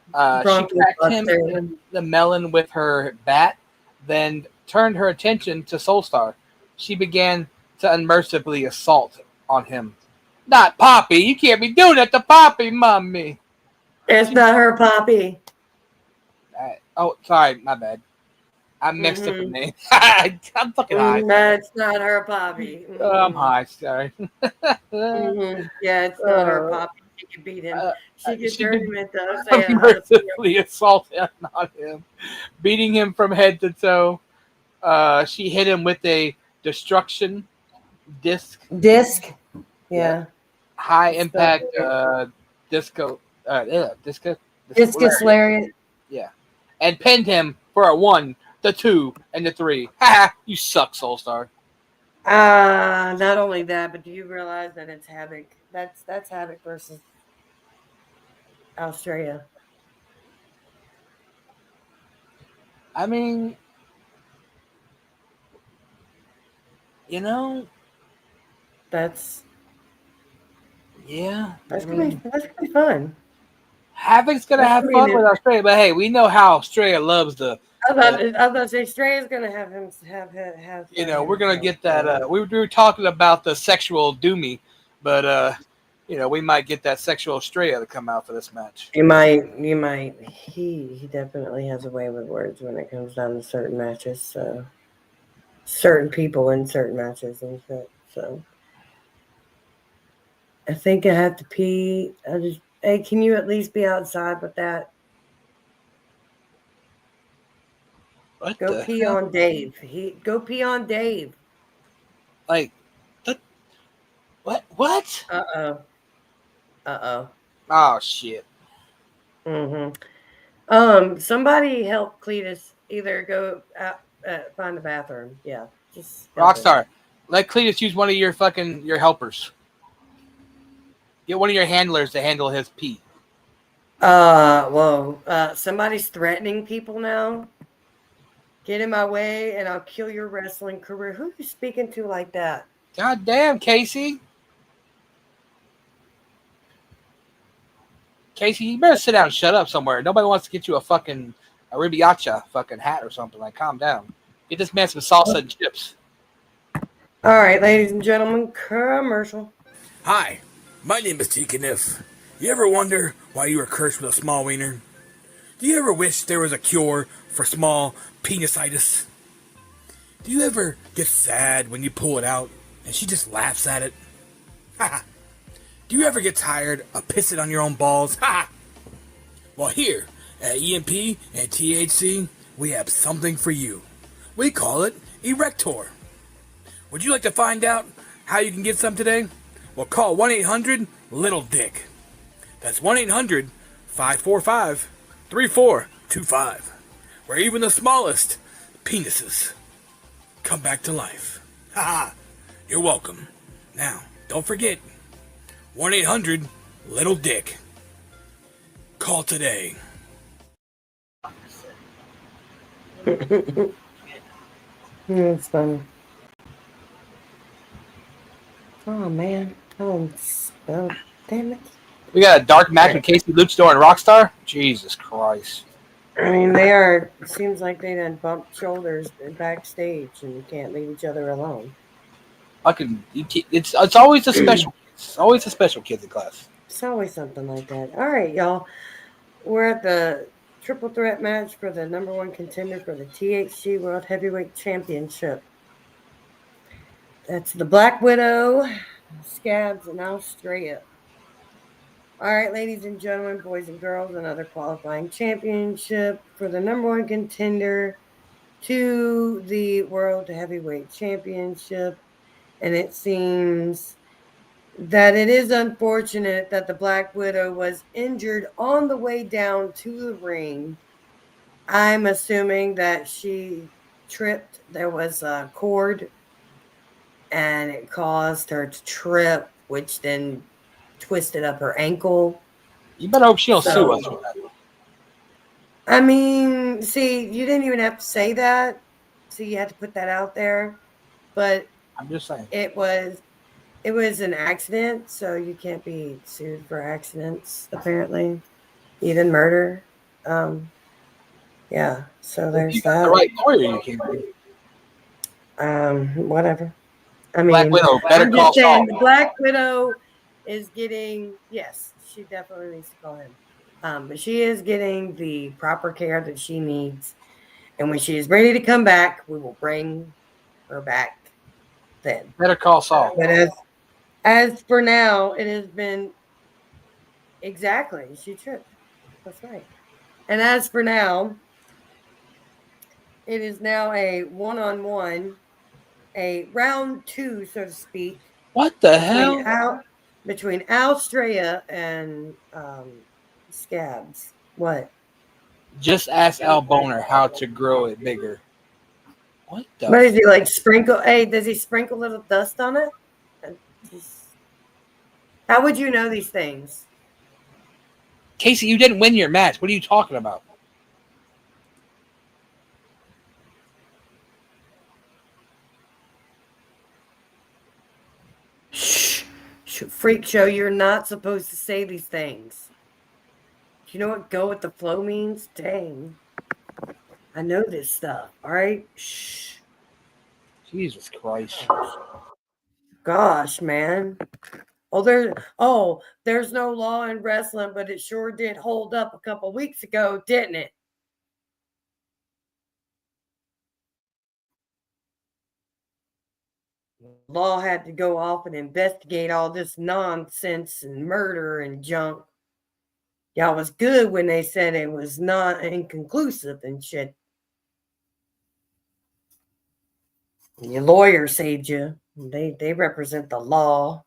She Bronco cracked him buster. in the melon with her bat, then turned her attention to Soulstar. She began to unmercifully assault on him. Not Poppy. You can't be doing that to Poppy, mommy. It's not her, Poppy. Oh, sorry. My bad. I mixed up the Mm-hmm. name. I'm fucking high. That's not her, Poppy. I'm high. Sorry. Mm-hmm. Yeah, it's not her, Poppy. She could beat him. She could She turn did him into say a mercifully assault on him, beating him from head to toe. She hit him with a destruction disc. disc. Yeah. High impact disco. Discus lariat. Yeah. And pinned him for a 1, the 2, and the 3. Ha! You suck, Soulstar. Not only that, but do you realize that it's Havoc? That's Havoc versus Australia. I mean, you know, That's yeah. that's gonna be fun. Havoc's gonna That's have gonna be fun new. with Australia, but hey, we know how Australia loves the. I was about to say Australia's gonna have him have. You know, we're gonna get that. We were talking about the sexual Doomy, but you know, we might get that sexual Australia to come out for this match. You might. He definitely has a way with words when it comes down to certain matches. So certain people in certain matches and shit. So I think I have to pee. Hey, can you at least be outside with that? What Go the pee hell? on Dave. Go pee on Dave. Like, what? What? Uh oh. Oh shit! Somebody help Cletus either go out, find the bathroom. Yeah, just help him. Rockstar, let Cletus use one of your helpers. Get one of your handlers to handle his pee. Whoa. Somebody's threatening people now. Get in my way and I'll kill your wrestling career. Who are you speaking to like that? God damn, Casey. Casey, you better sit down and shut up somewhere. Nobody wants to get you a Ribiacha fucking hat or something. Like, calm down. Get this man some salsa and chips. All right, ladies and gentlemen, commercial. Hi, my name is Tikanif. You ever wonder why you were cursed with a small wiener? Do you ever wish there was a cure for small penisitis? Do you ever get sad when you pull it out and she just laughs at it? Ha! Do you ever get tired of pissing on your own balls? Ha! Well, here at EMP and THC, we have something for you. We call it Erector. Would you like to find out how you can get some today? Well, call 1-800-LITTLE-DICK. That's 1-800-545-3425. Where even the smallest penises come back to life. Ha! You're welcome. Now, don't forget, 1-800-LITTLE-DICK. Call today. It's funny. Oh, man. Oh, damn it. We got a dark match with Casey Luchador and Rockstar? Jesus Christ. I mean, it seems like they done bumped shoulders backstage and can't leave each other alone. It's always a special. It's always a special kids in class. It's always something like that. All right, y'all. We're at the triple threat match for the number one contender for the THC World Heavyweight Championship. That's the Black Widow, Scabs, and Australia. All right, ladies and gentlemen, boys and girls, another qualifying championship for the number one contender to the World Heavyweight Championship. And it seems that it is unfortunate that the Black Widow was injured on the way down to the ring. I'm assuming that she tripped. There was a cord and it caused her to trip, which then twisted up her ankle. You better hope she don't So- sue us for that. I mean, see, you didn't even have to say that. So you had to put that out there. But I'm just saying. it was an accident, so you can't be sued for accidents, apparently. Even murder. Yeah, so If there's you got that. the right lawyer, you can be. Whatever. I Black mean, Widow, better I'm call just saying, Saul. the Black Widow is getting, yes, she definitely needs to call him. But she is getting the proper care that she needs. And when she is ready to come back, we will bring her back then. Better call Saul. But as for now, it has been exactly, she tripped. That's right. And as for now, it is now a one-on-one, a round two, so to speak, What the between hell? Australia and Scabs. What? Just ask Al Boner how to grow it bigger. What the? What does he like sprinkle? Hey, does he sprinkle a little dust on it? How would you know these things? Casey, you didn't win your match. What are you talking about? Shh. Freak show, you're not supposed to say these things. Do you know what go with the flow means? Dang. I know this stuff. All right. Shh. Jesus Christ. Gosh, man. There's no law in wrestling, but it sure did hold up a couple weeks ago, didn't it? Law had to go off and investigate all this nonsense and murder and junk. Y'all was good when they said it was not inconclusive and shit. Your lawyer saved you. They represent the law.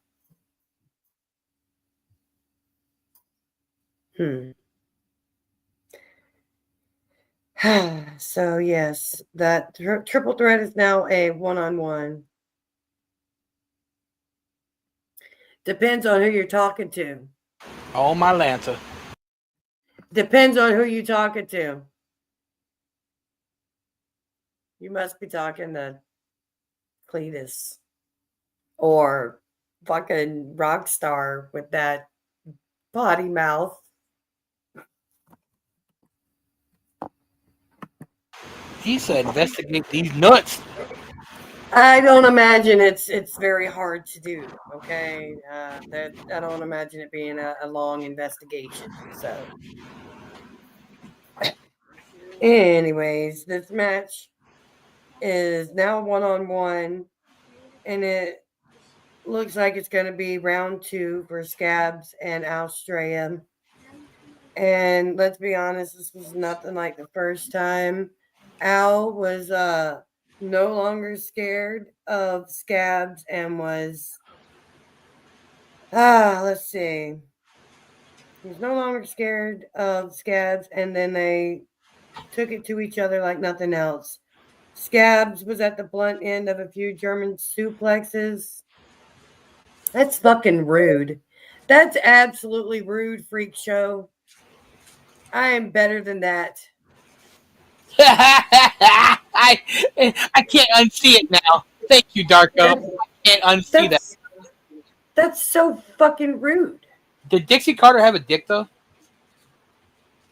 So yes, that triple threat is now a one-on-one. Depends on who you're talking to. Oh, my Lanta. Depends on who you're talking to. You must be talking to Cletus or fucking Rockstar with that potty mouth. He said investigate these nuts. I don't imagine it's very hard to do. Okay, that I don't imagine it being a long investigation. So, anyways, this match is now one-on-one, and it looks like it's going to be round two for Scabs and Australia. And let's be honest, this was nothing like the first time. Al was no longer scared of Scabs and was let's see. He was no longer scared of Scabs, and then they took it to each other like nothing else. Scabs was at the blunt end of a few German suplexes. That's fucking rude. That's absolutely rude, freak show. I am better than that. I can't unsee it now. Thank you, Darko. I can't unsee that. That's so fucking rude. Did Dixie Carter have a dick, though?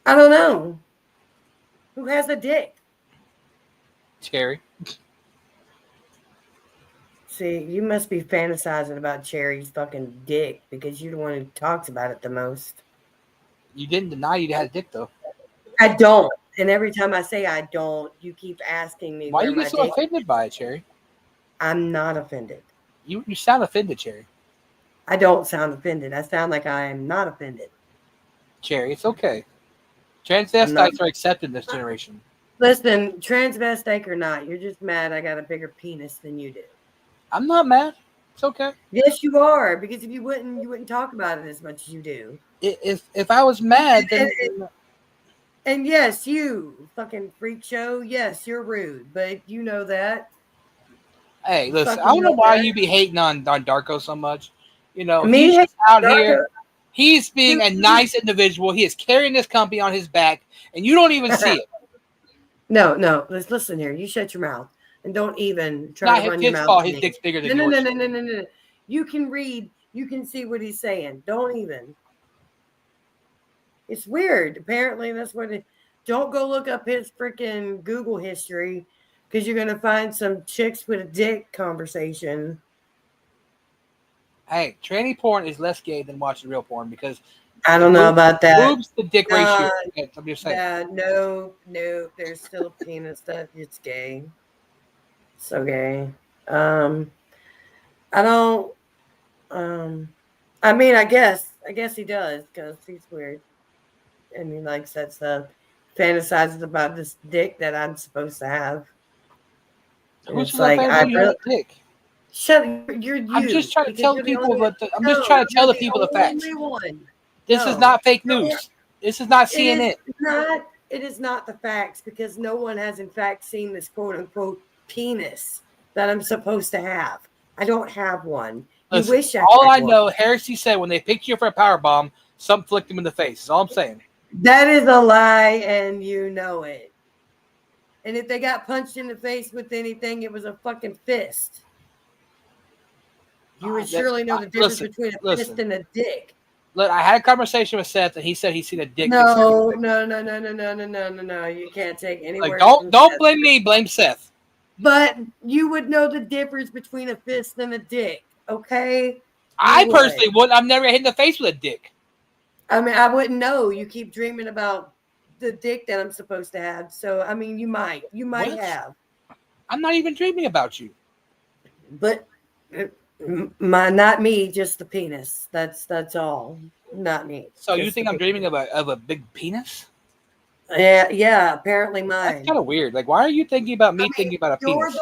I don't know. Who has a dick? Cherry. See, you must be fantasizing about Cherry's fucking dick because you're the one who talks about it the most. You didn't deny you had a dick, though. I don't. And every time I say I don't, you keep asking me Why where you my get so dick. offended by it, Cherry? I'm not offended. You sound offended, Cherry. I don't sound offended. I sound like I am not offended. Cherry, it's okay. Transvestites are accepted in this generation. Listen, transvestite or not, you're just mad I got a bigger penis than you do. I'm not mad. It's okay. Yes, you are, because if you wouldn't talk about it as much as you do. If I was mad, then and yes, you fucking freak show. Yes, you're rude, but you know that. Hey, listen, I don't know why you be hating on Darko so much. You know, Me, he's just out here. Darko, He's being a nice individual. He is carrying this company on his back, and you don't even see it. no. Let's listen here. You shut your mouth and don't even try Not to run your his mouth. fault. at His me. dick's bigger than No. yours. No. You can read. You can see what he's saying. Don't even. It's weird. Apparently, that's what it. Don't go look up his freaking Google history because you're gonna find some chicks with a dick conversation. Hey, tranny porn is less gay than watching real porn because I don't know about that. boobs to dick ratio. I'm just saying. Yeah, no. There's still a penis that it's gay. So gay. I don't. I mean, I guess he does because he's weird and he likes that stuff. Fantasizes about this dick that I'm supposed to have. And Who's it's gonna like find I out you have really a dick? shut. You're you. I'm just trying to because tell you're the people only- what I'm just trying to tell you're the people the facts. only one. This is No. not fake news. This is not It CNN. is not. It is not the facts because no one has in fact seen this quote unquote penis that I'm supposed to have. I don't have one. You Listen, wish I all had I one. know, Heresy said when they picked you for a power bomb, some flicked him in the face. That's all I'm saying. That is a lie, and you know it. And if they got punched in the face with anything, it was a fucking fist. You would surely know the difference between a fist and a dick. Look, I had a conversation with Seth, and he said he's seen a dick. No. You can't take any Like, words don't from don't Seth. blame me, blame Seth. But you would know the difference between a fist and a dick, okay? I personally wouldn't. I've never hit in the face with a dick. I mean, I wouldn't know. You keep dreaming about the dick that I'm supposed to have. So, I mean, you might What? have. I'm not even dreaming about you. But not me, just the penis. That's all. Not me. So Just you think the I'm dreaming of a big penis? Yeah, apparently mine. That's kind of weird. Like, why are you thinking about me thinking about a penis?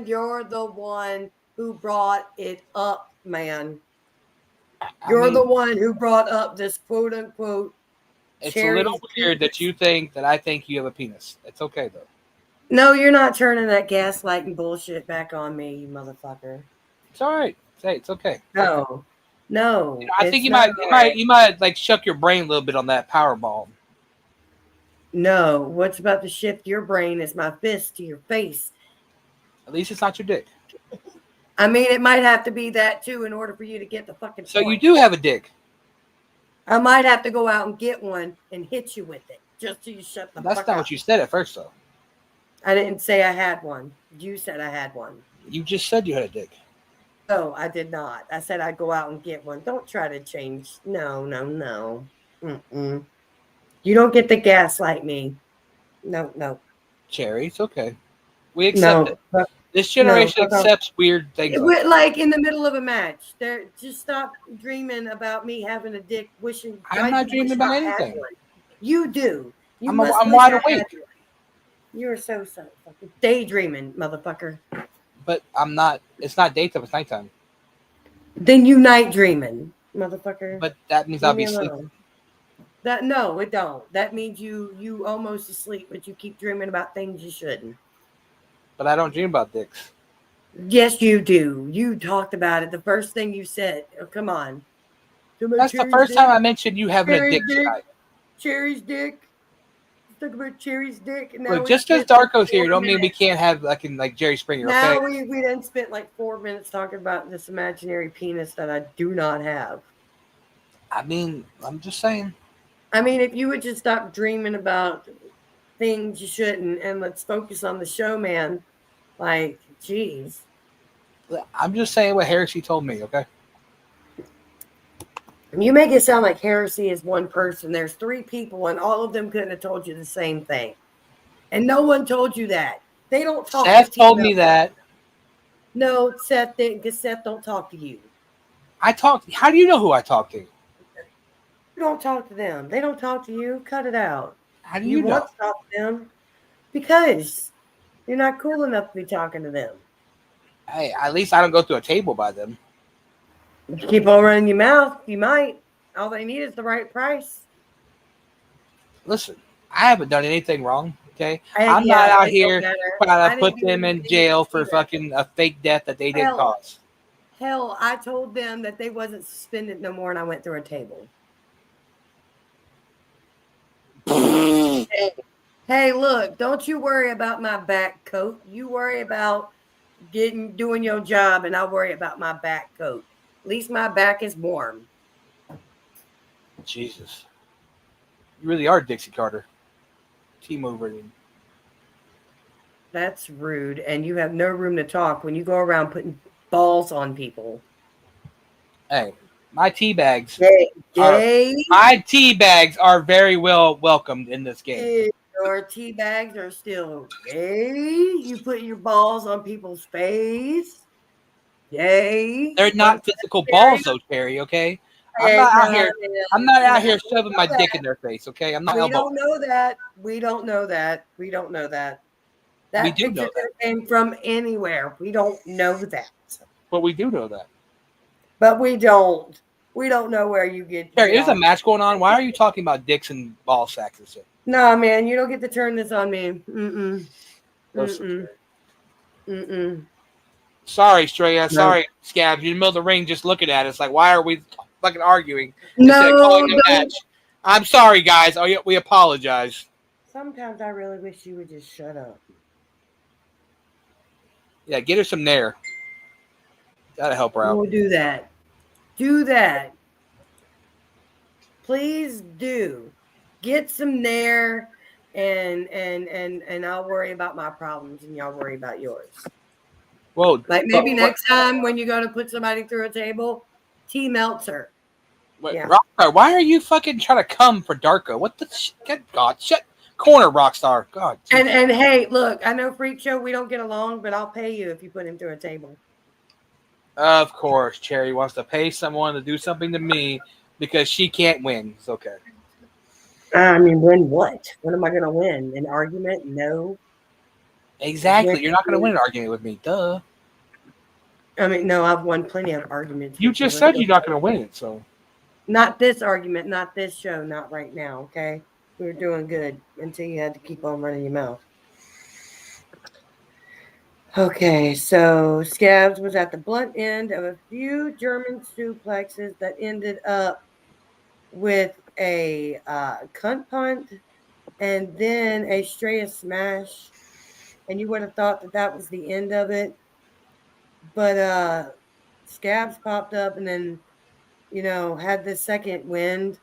You're the one who brought it up, man. I You're mean, the one who brought up this quote unquote. it's a little weird that you think that I think you have a penis. It's okay though. No, you're not turning that gaslighting bullshit back on me, you motherfucker. It's all right. Say it's okay. No. You know, I think you might like shuck your brain a little bit on that power bomb. No, what's about to shift your brain is my fist to your face. At least it's not your dick. I mean, it might have to be that too in order for you to get the fucking So point. you do have a dick. I might have to go out and get one and hit you with it just so you shut the fuck up. That's not what you said at first, though. I didn't say I had one. You said I had one. You just said you had a dick. No, I did not. I said I'd go out and get one. Don't try to change. No. Mm-mm. You don't get to gaslight me. No. Cherry, it's okay. We accept it. But, This generation accepts weird things. Like in the middle of a match. Just stop dreaming about me having a dick. I'm not dreaming about anything. You do. I'm wide awake. You're so fucking daydreaming, motherfucker. But I'm not. It's not daytime. It's nighttime. Then you night dreaming, motherfucker. But that means I'll be sleeping. No, it don't. That means you almost asleep, but you keep dreaming about things you shouldn't. But I don't dream about dicks. Yes, you do. You talked about it. The first thing you said. Oh, come on. That's the first time I mentioned you having a dick tonight. Cherry's dick. Talk about Cherry's dick. Look, just because Darko's here, don't mean we can't have like Jerry Springer. Now Okay? we then spent like 4 minutes talking about this imaginary penis that I do not have. I mean, I'm just saying. I mean, if you would just stop dreaming about things you shouldn't and let's focus on the show, man. Like, geez. I'm just saying what Heresy told me, okay? You make it sound like Heresy is one person. There's 3 people, and all of them couldn't have told you the same thing. And no one told you that. They don't talk to Seth told me that. No, Seth didn't, because Seth don't talk to you. I talked. How do you know who I talked to? You don't talk to them. They don't talk to you. Cut it out. How do you know? Want to talk to them because you're not cool enough to be talking to them. Hey, at least I don't go through a table by them. If you keep on running your mouth, you might. All they need is the right price. Listen, I haven't done anything wrong, okay? I'm not out here trying to put them in jail for fucking a fake death that they didn't cause. Hell, I told them that they wasn't suspended no more, and I went through a table. Hey, look, don't you worry about my back coat. You worry about doing your job, and I'll worry about my back coat. At least my back is warm. Jesus. You really are Dixie Carter. Team over. That's rude, and you have no room to talk when you go around putting balls on people. Hey, my tea bags. Gay. My tea bags are very well welcomed in this game. Your tea bags are still gay. You put your balls on people's face. Yay. They're not physical balls, though, Terry. Okay, I'm not out here. I'm not out here shoving my dick in their face. Okay, I'm not. We don't know that. We don't know that. We don't know that. That We do picture know that. came from anywhere. We don't know that. But we do know that. But we don't. We don't know where you get. Terry, there's a match going on. Why are you talking about dicks and ball sacks and shit? No, man, you don't get to turn this on me. Mm-mm. Listen, Mm-mm. Sorry, Straya. No. Sorry, Scabs. You're in the middle of the ring just looking at us. Like, why are we fucking arguing? No, Instead of calling a don't. match. I'm sorry, guys. We apologize. Sometimes I really wish you would just shut up. Yeah, get her some Nair. Gotta help her out. We'll do that. Do that. Please do. Get some Nair, and I'll worry about my problems, and y'all worry about yours. Well, like maybe next time when you go to put somebody through a table, T Meltzer. Wait, Yeah. Rockstar, why are you fucking trying to come for Darko? What the shit? God, shut corner, Rockstar. God. And hey, look, I know Freak Show, we don't get along, but I'll pay you if you put him through a table. Of course, Cherry wants to pay someone to do something to me because she can't win. It's okay. I mean, win what? What am I going to win? An argument? No. Exactly. You're not going to win an argument with me. Duh. I mean, no, I've won plenty of arguments. You just said you're not going to win it, so. Not this argument, not this show, not right now, okay? We were doing good until you had to keep on running your mouth. Okay, so Scabs was at the blunt end of a few German suplexes that ended up with a cunt punt and then a Straya smash. And you would have thought that that was the end of it. But Scabs popped up and then, had the second wind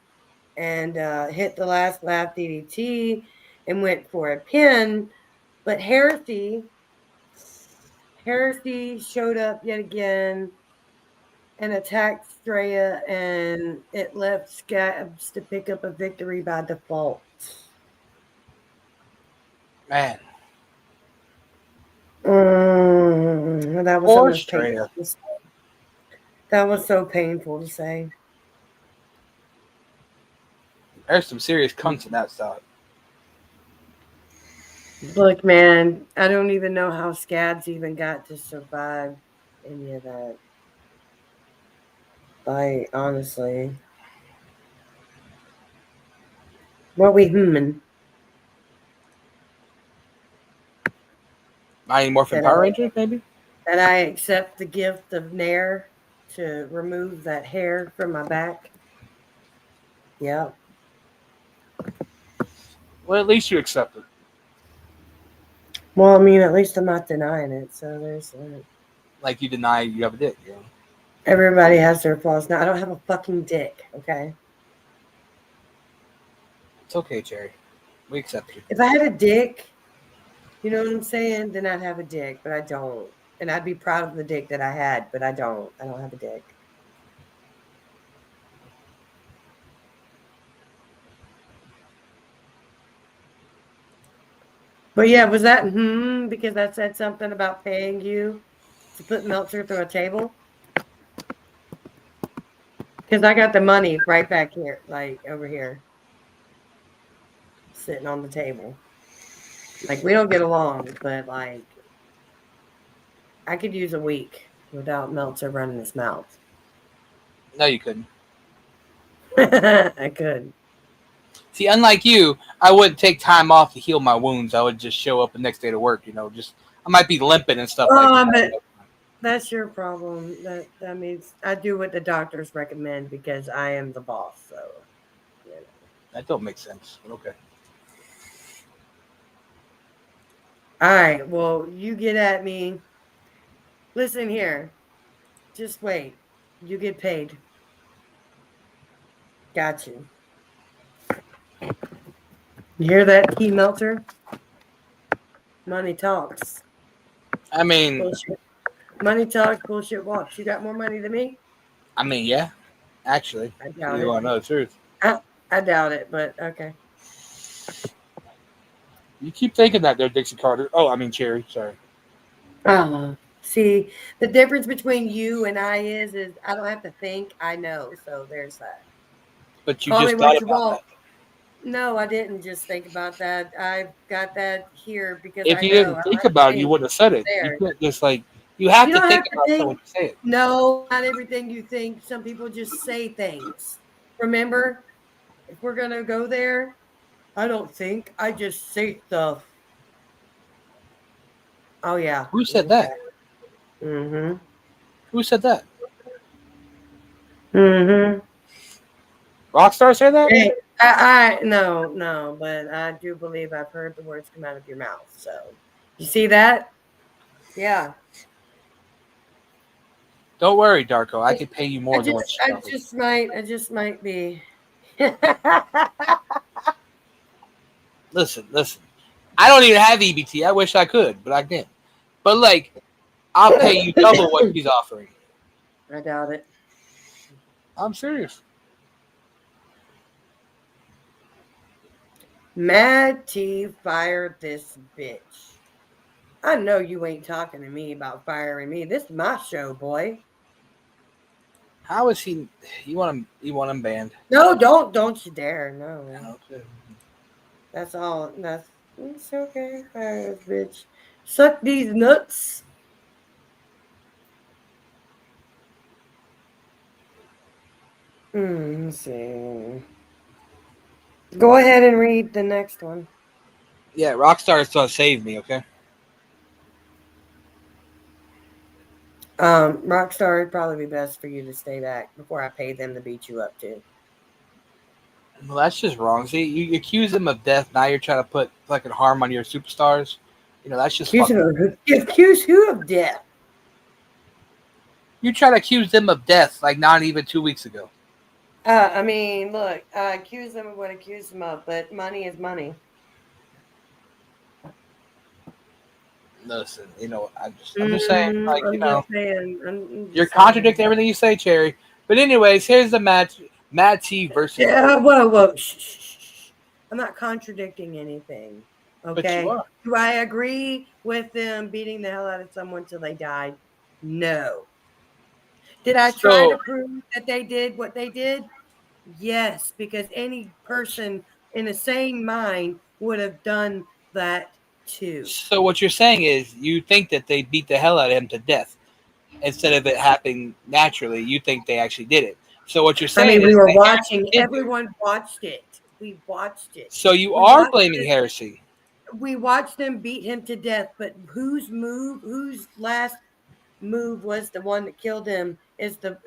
and hit the last lap DDT and went for a pin. But Heresy showed up yet again and attacked Straya, and it left Scabs to pick up a victory by default. Man. That was so Poor much painful Straya. to say. That was so painful to say. There's some serious cunts in that stuff. Look, man, I don't even know how Scabs even got to survive any of that. Like, honestly. What we human? Mighty Morphin Power Ranger, maybe? And I accept the gift of Nair to remove that hair from my back. Yeah. Well, at least you accept it. Well, I mean, at least I'm not denying it. So there's that. Like you deny you have a dick, Everybody has their flaws. Now, I don't have a fucking dick, okay? It's okay, Cherry. We accept you. If I had a dick, you know what I'm saying? Then I'd have a dick, but I don't. And I'd be proud of the dick that I had, but I don't. I don't have a dick. But yeah, was that because I said something about paying you to put Meltzer through a table? Because I got the money right back here, like over here, sitting on the table. Like, we don't get along, but like, I could use a week without Meltzer running his mouth. No, you couldn't. I could. See, unlike you, I wouldn't take time off to heal my wounds. I would just show up the next day to work, I might be limping and stuff like that. That's your problem. That means I do what the doctors recommend because I am the boss. So, you know. That don't make sense. But okay. All right. Well, you get at me. Listen here. Just wait. You get paid. Got you. You hear that, tea melter? Money talks. I mean, Bullshit. Money talks. Bullshit walks. You got more money than me? yeah. Actually, I if doubt you it. want to know the truth. I doubt it, but okay. You keep thinking that there, Dixie Carter. Oh, I mean Cherry. Sorry. See, the difference between you and I is I don't have to think. I know. So there's that. But you Call me just thought what you about want. that. No, I didn't just think about that. I've got that here because If I you know. didn't I don't think have to about it, you think. wouldn't have said It's it. You there. can't just like you have You to don't think have to about it when think. you say it. No, not everything you think. Some people just say things. Remember, if we're gonna go there, I don't think. I just say stuff. Oh yeah. Who said Okay. that? Mm-hmm. Who said that? Mm-hmm. Rockstar said that? Hey, I no, but I do believe I've heard the words come out of your mouth. So you see that? Yeah. Don't worry, Darko. I could pay you more than what you probably. I just might be. Listen. I don't even have EBT. I wish I could, but I can't. But like, I'll pay you double what she's offering. I doubt it. I'm serious. Mad T fired this bitch. I know you ain't talking to me about firing me. This is my show, boy. How is he? You want him? You want him banned? No, don't you dare. No. Okay. That's all. It's okay. Fire this bitch. Suck these nuts. Let's see. Go ahead and read the next one. Yeah, Rockstar is gonna save me. Okay. Rockstar would probably be best for you to stay back before I pay them to beat you up too. Well, that's just wrong. See, you accuse them of death. Now you're trying to put fucking harm on your superstars. You know that's just fucked up. Accuse who of death? You try to accuse them of death like not even 2 weeks ago. I mean, look, I accuse them of what I accuse them of, but money is money. Listen, I'm just saying, like, I'm just saying. I'm you're just saying. contradicting everything you say, Cherry. But anyways, here's the match: Matt T versus. Yeah, whoa. Shh. I'm not contradicting anything. But you Okay. are. Do I agree with them beating the hell out of someone till they died? No. Did I try So, to prove that they did what they did? Yes, because any person in a sane mind would have done that too. so what you're saying is you think that they beat the hell out of him to death instead of it happening naturally. You think they actually did it. So what you're I saying mean, we is were they actually watching. did do it. Everyone watched it. We watched it. So you We are watched blaming it. heresy. We watched them beat him to death, but whose last move was the one that killed him is the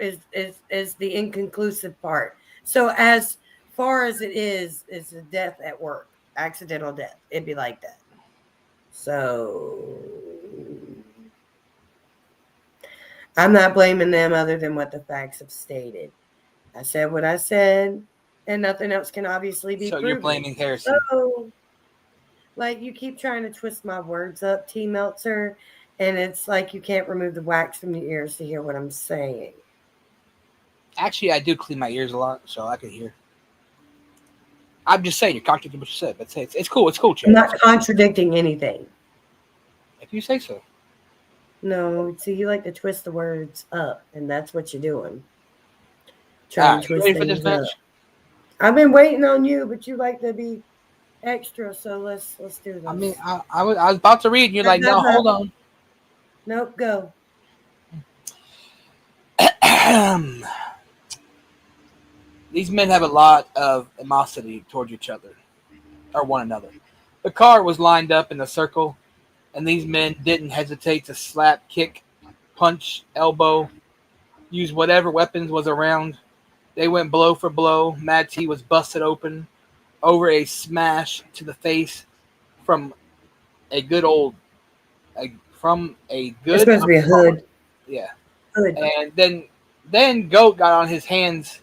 inconclusive part. So as far as it is a death at work, accidental death. It'd be like that. So I'm not blaming them other than what the facts have stated. I said what I said, and nothing else can obviously be So you're proven. blaming heresy. So, like, you keep trying to twist my words up, T. Meltzer, and it's like you can't remove the wax from your ears to hear what I'm saying. Actually, I do clean my ears a lot, so I can hear. I'm just saying you're contradicting what you said, but it's cool. It's cool, I'm Cherry. not contradicting anything. If you say so. No, see, you like to twist the words up, and that's what you're doing. All Trying right, to you twist ready for this things up. match? I've been waiting on you, but you like to be extra, so let's do this. I mean, I was about to read, and you're like, no, hold on. Nope, go. These men have a lot of animosity towards each other, or one another. The car was lined up in a circle, and these men didn't hesitate to slap, kick, punch, elbow, used whatever weapons was around. They went blow for blow. Mad T was busted open over a smash to the face from a good old, from a It's good supposed to be a opponent. hood. Yeah, Hood. and then Goat got on his hands,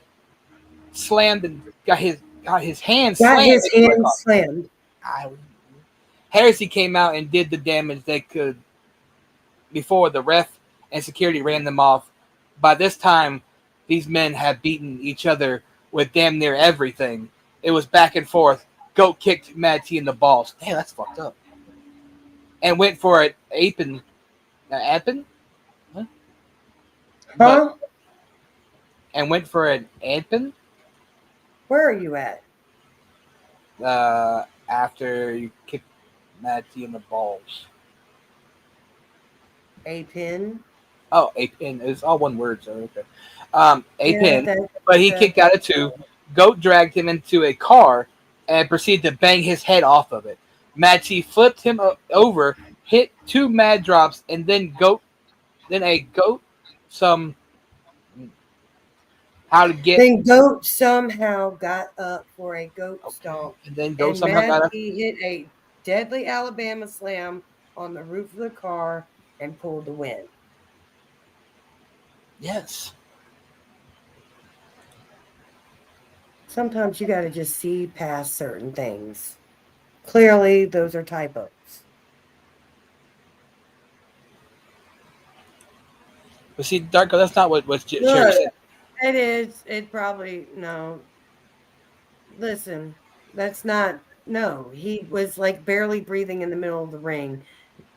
slammed and got his hands Got slammed. his hand slammed. Heresy came out and did the damage they could before the ref and security ran them off. By this time, these men had beaten each other with damn near everything. It was back and forth. Goat kicked Mad T in the balls. Damn, that's fucked up. And went for an apin. Huh? Huh? And went for an apin. Where are you at? After you kicked Mad T in the balls. A pin. Oh, a pin. It's all one word, so okay. A Yeah, pin. But he kicked out of two. Goat dragged him into a car and proceeded to bang his head off of it. Mad T flipped him over, hit 2 mad drops, and then Then Goat somehow got up for a goat stomp. And then Goat And somehow got Mad up. T hit a deadly Alabama slam on the roof of the car and pulled the win. Yes. Sometimes you got to just see past certain things. Clearly, those are typos. But see, Darko, that's not what Sherry said. It is. It probably, no. Listen, that's not, no. He was like barely breathing in the middle of the ring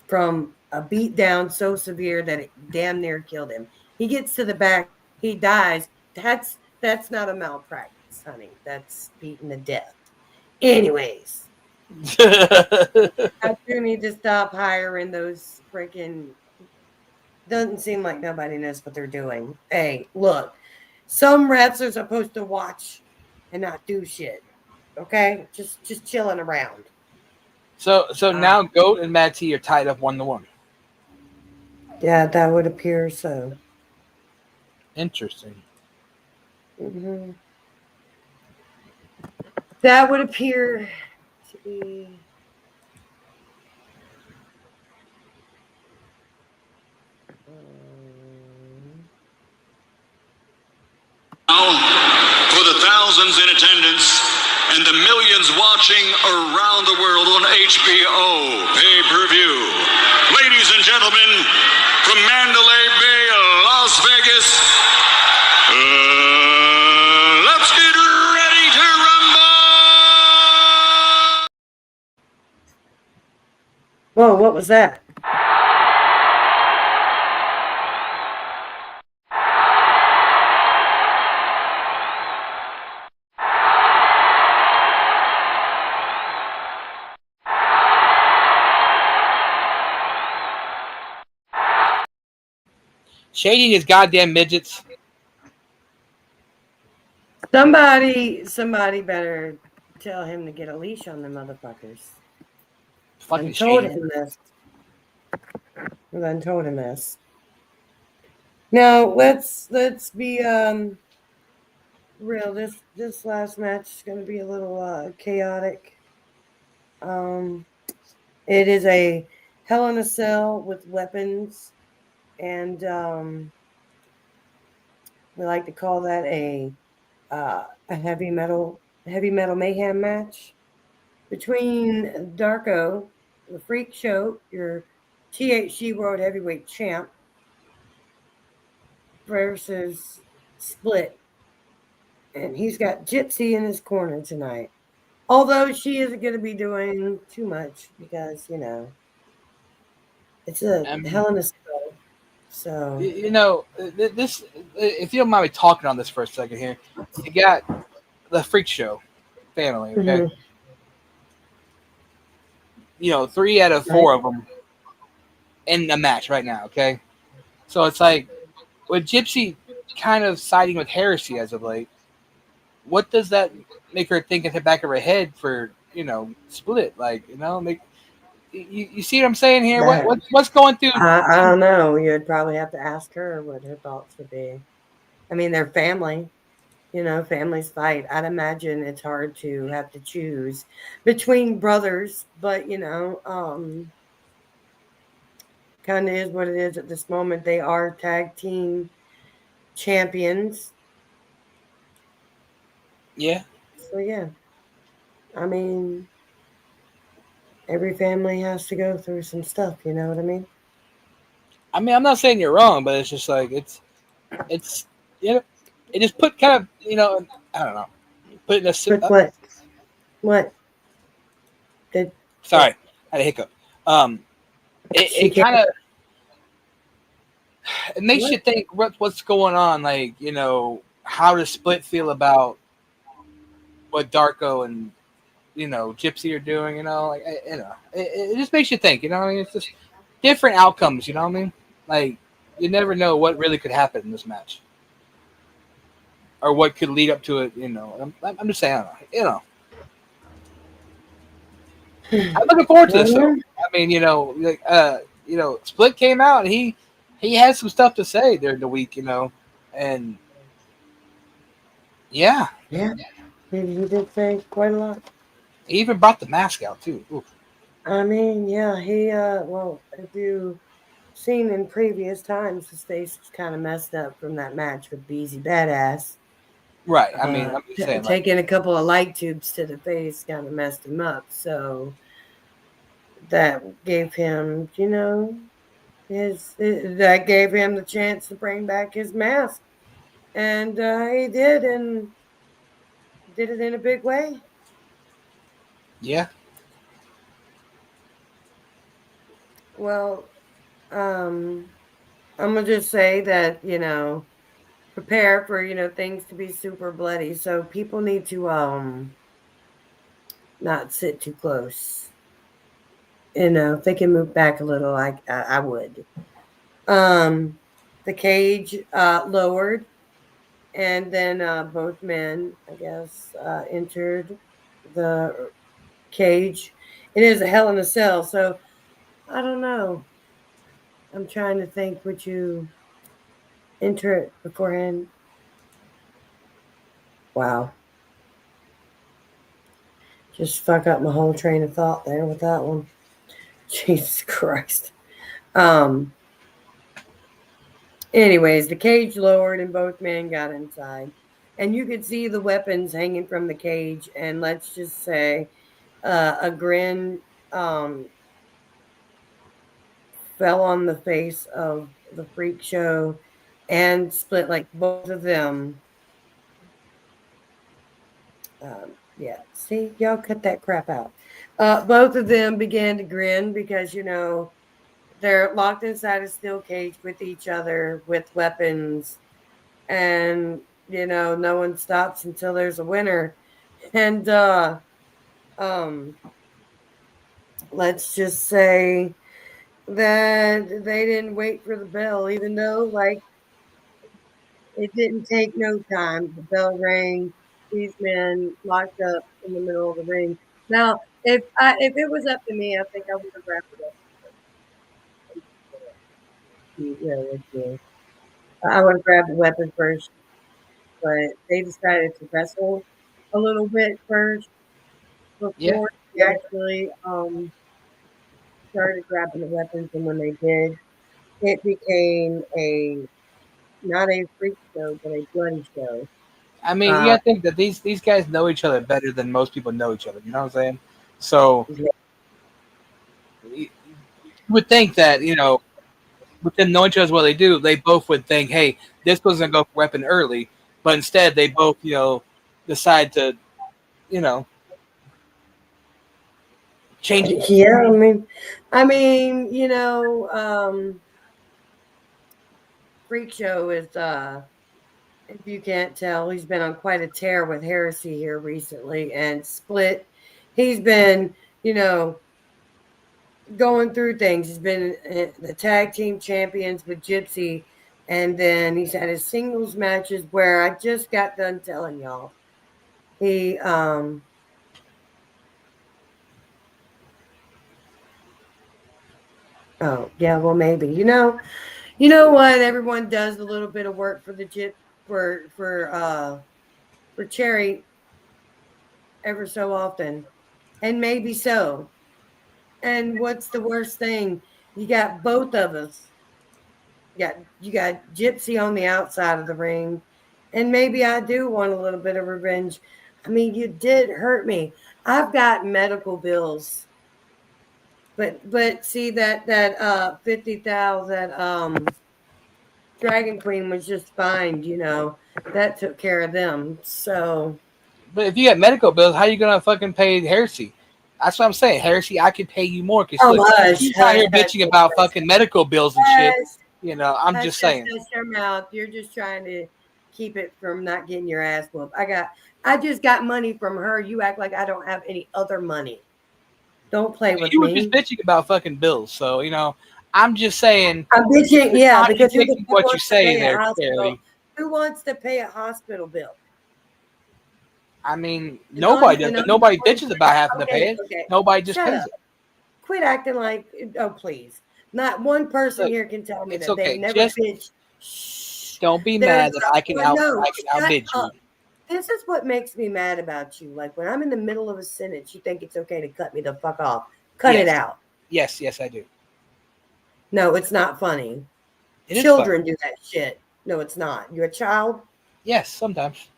from a beat down so severe that it damn near killed him. He gets to the back, he dies. That's not a malpractice, honey. That's beaten to death. Anyways, I do need to stop hiring those freaking. Doesn't seem like nobody knows what they're doing. Hey, look, some refs are supposed to watch and not do shit. Okay, just chilling around. So now Goat and Mad T are tied up 1-1. Yeah, that would appear so. Interesting. Mm-hmm. That would appear to be. Now, for the thousands in attendance and the millions watching around the world on HBO pay-per-view, ladies and gentlemen, from Mandalay Bay, Las Vegas, let's get ready to rumble! Whoa, what was that? Shading his goddamn midgets. Somebody better tell him to get a leash on the motherfuckers. Fucking I told shady. him this. I told him this. Now let's be real. This last match is going to be a little chaotic. It is a Hell in a Cell with weapons, and we like to call that a heavy metal mayhem match between Darko, the Freak Show, your THC World Heavyweight Champ, versus Split. And he's got Gypsy in his corner tonight. Although she isn't going to be doing too much because, it's a Hell in a Cell. So, This, if you don't mind me talking on this for a second here, you got the Freak Show family, okay? Mm-hmm. 3 out of 4 of them in the match right now, okay? So it's like, with Gypsy kind of siding with Heresy as of late, what does that make her think at the back of her head for, Split? Like, You see what I'm saying here? That What's going through? I don't know. You'd probably have to ask her what her thoughts would be. I mean, they're family. Families fight. I'd imagine it's hard to have to choose between brothers, but kind of is what it is at this moment. They are tag team champions. Yeah, So yeah, I mean, every family has to go through some stuff. You know what I mean? I mean, I'm not saying you're wrong, but it's just like it's you know, it just put kind of I don't know, put it in But a what? What did sorry, I had a hiccup. Um, she it can't? kind of it makes What? you think what's going on. Like how does Split feel about what Darko and Gypsy are doing. Like it just makes you think. What I mean, it's just different outcomes. You know what I mean? Like you never know what really could happen in this match or what could lead up to it. I'm just saying. I'm looking forward to this though. Well, I mean, Split came out and he had some stuff to say during the week. And yeah, yeah, he did say quite a lot. he even brought the mask out too. Oof. I mean, yeah, well, if you seen in previous times, his face was kind of messed up from that match with Beezy Badass. Right. I mean, I'm just saying, like, Taking a couple of light tubes to the face kind of messed him up. So that gave him, that gave him the chance to bring back his mask, and he did, and did it in a big way. yeah, Well, I'm gonna just say that prepare for things to be super bloody. So people need to not sit too close. If they can move back a little, I would. Um, the cage lowered, and then both men, I guess, entered the cage. It is a Hell in a Cell, so I don't know. I'm trying to think. Would you enter it beforehand? Wow. Just fuck up my whole train of thought there with that one. Jesus Christ. Um. Anyways, the cage lowered and both men got inside, and you could see the weapons hanging from the cage. And let's just say, a grin fell on the face of the freak show, and Split. Like both of them. Yeah. See, y'all cut that crap out. Both of them began to grin because they're locked inside a steel cage with each other with weapons, and no one stops until there's a winner. And um let's just say that they didn't wait for the bell, even though like it didn't take no time. The bell rang, these men locked up in the middle of the ring. Now if it was up to me, I think I would have grabbed it up. Yeah, with you. I would have grabbed the weapon first, but they decided to wrestle a little bit first yeah. before they actually started grabbing the weapons. And when they did, it became a not a freak show, but a bloody show. I mean, you Uh, gotta think that these guys know each other better than most people know each other. You know what I'm saying? So yeah, you would think that with them knowing each other as well they do, they both would think, hey, this was gonna go for weapon early, but instead they both decide to you know change it. yeah. I mean, freak show is if you can't tell, he's been on quite a tear with Heresy here recently, and Split. He's been, you know, going through things. He's been the tag team champions with Gypsy, and then he's had his singles matches where I just got done telling y'all he Oh, yeah, well, maybe. You know what? Everyone does a little bit of work for the jip for Cherry ever so often, and maybe so. And what's the worst thing? You got both of us. You got Gypsy on the outside of the ring, and maybe I do want a little bit of revenge. I mean, you did hurt me. I've got medical bills, but see that 50,000 Dragon Queen was just fined. That took care of them. So But if you get medical bills, how you gonna fucking pay Heresy? That's what I'm saying. Heresy, I could pay you more because oh, look, hush, he's out hush, here hush, bitching about hush, fucking medical bills and shit. hush. I'm Hush, just hush, saying. hush your mouth. You're just trying to keep it from not getting your ass whooped. I just got money from her. You act like I don't have any other money. Don't play with You were just me. bitching about fucking bills, so I'm just saying I'm bitching, you're yeah, because who the contradicting fuck what you wants to say pay a there, hospital? Charlie. Who wants to pay a hospital bill? I mean, And on nobody does, and but on nobody bitches about having to pay okay, it. okay. Nobody just Shut pays up. it. Quit acting like oh please. Not one person Look, here can tell me it's that they've okay. never Just bitched. Shh. don't be There's mad that I can no, shut outbid you. up. This is what makes me mad about you. Like when I'm in the middle of a sentence, you think it's okay to cut me the fuck off. Cut it Yes, out. yes, I do. No, it's not funny. It is fun. Children do that shit. No, it's not. You're a child. Yes, sometimes.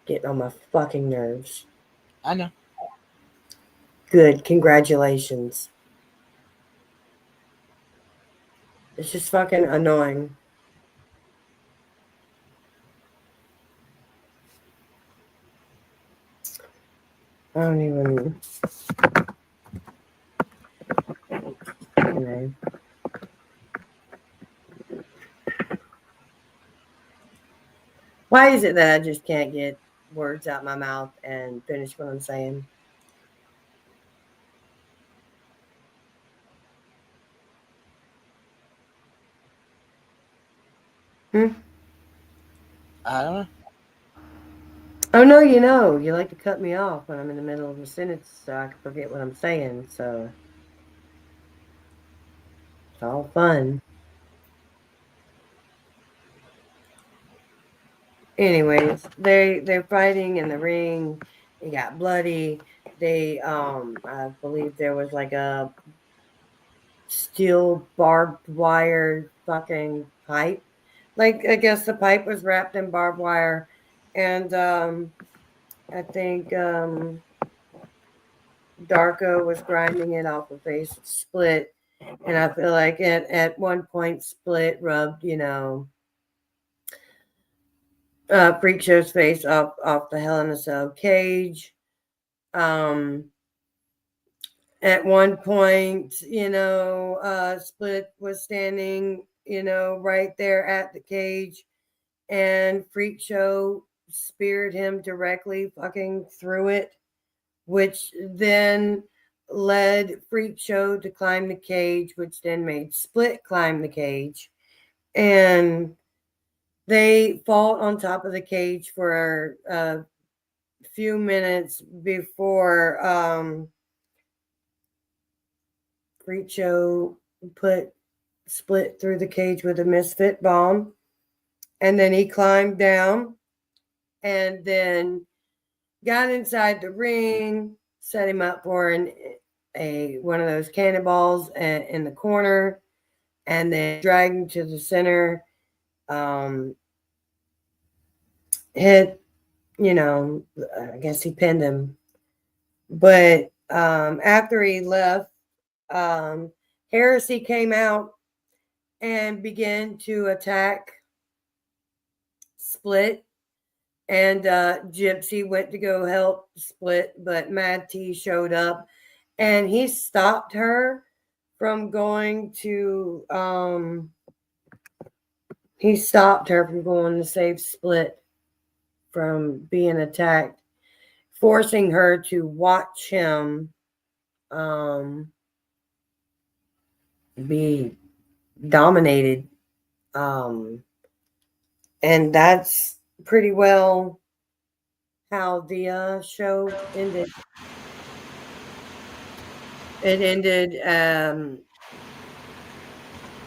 Getting on my fucking nerves. I know. Good. Congratulations. It's just fucking annoying. I don't even. You know. Why is it that I just can't get words out my mouth and finish what I'm saying? Hmm? I don't know. Oh no, you like to cut me off when I'm in the middle of a sentence so I can forget what I'm saying. So it's all fun. Anyways, they're fighting in the ring. It got bloody. I believe there was like a steel barbed wire fucking pipe. Like I guess the pipe was wrapped in barbed wire, and I think Darko was grinding it off of face Split, and I feel like at one point Split rubbed Freak Show's face off the Hell in a Cell cage. Um, at one point, Split was standing, right there at the cage, and Freak Show speared him directly fucking through it, which then led Freak Show to climb the cage, which then made Split climb the cage. And they fought on top of the cage for a few minutes before Freak Show put Split through the cage with a misfit bomb. And then he climbed down and then got inside the ring, set him up for one of those cannonballs in the corner, and then dragged him to the center. Hit, I guess he pinned him. But after he left, Heresy came out and began to attack Split. And Gypsy went to go help Split, but Mad T showed up and he stopped her from going to save Split from being attacked, forcing her to watch him be dominated. And that's pretty well how the show ended. It ended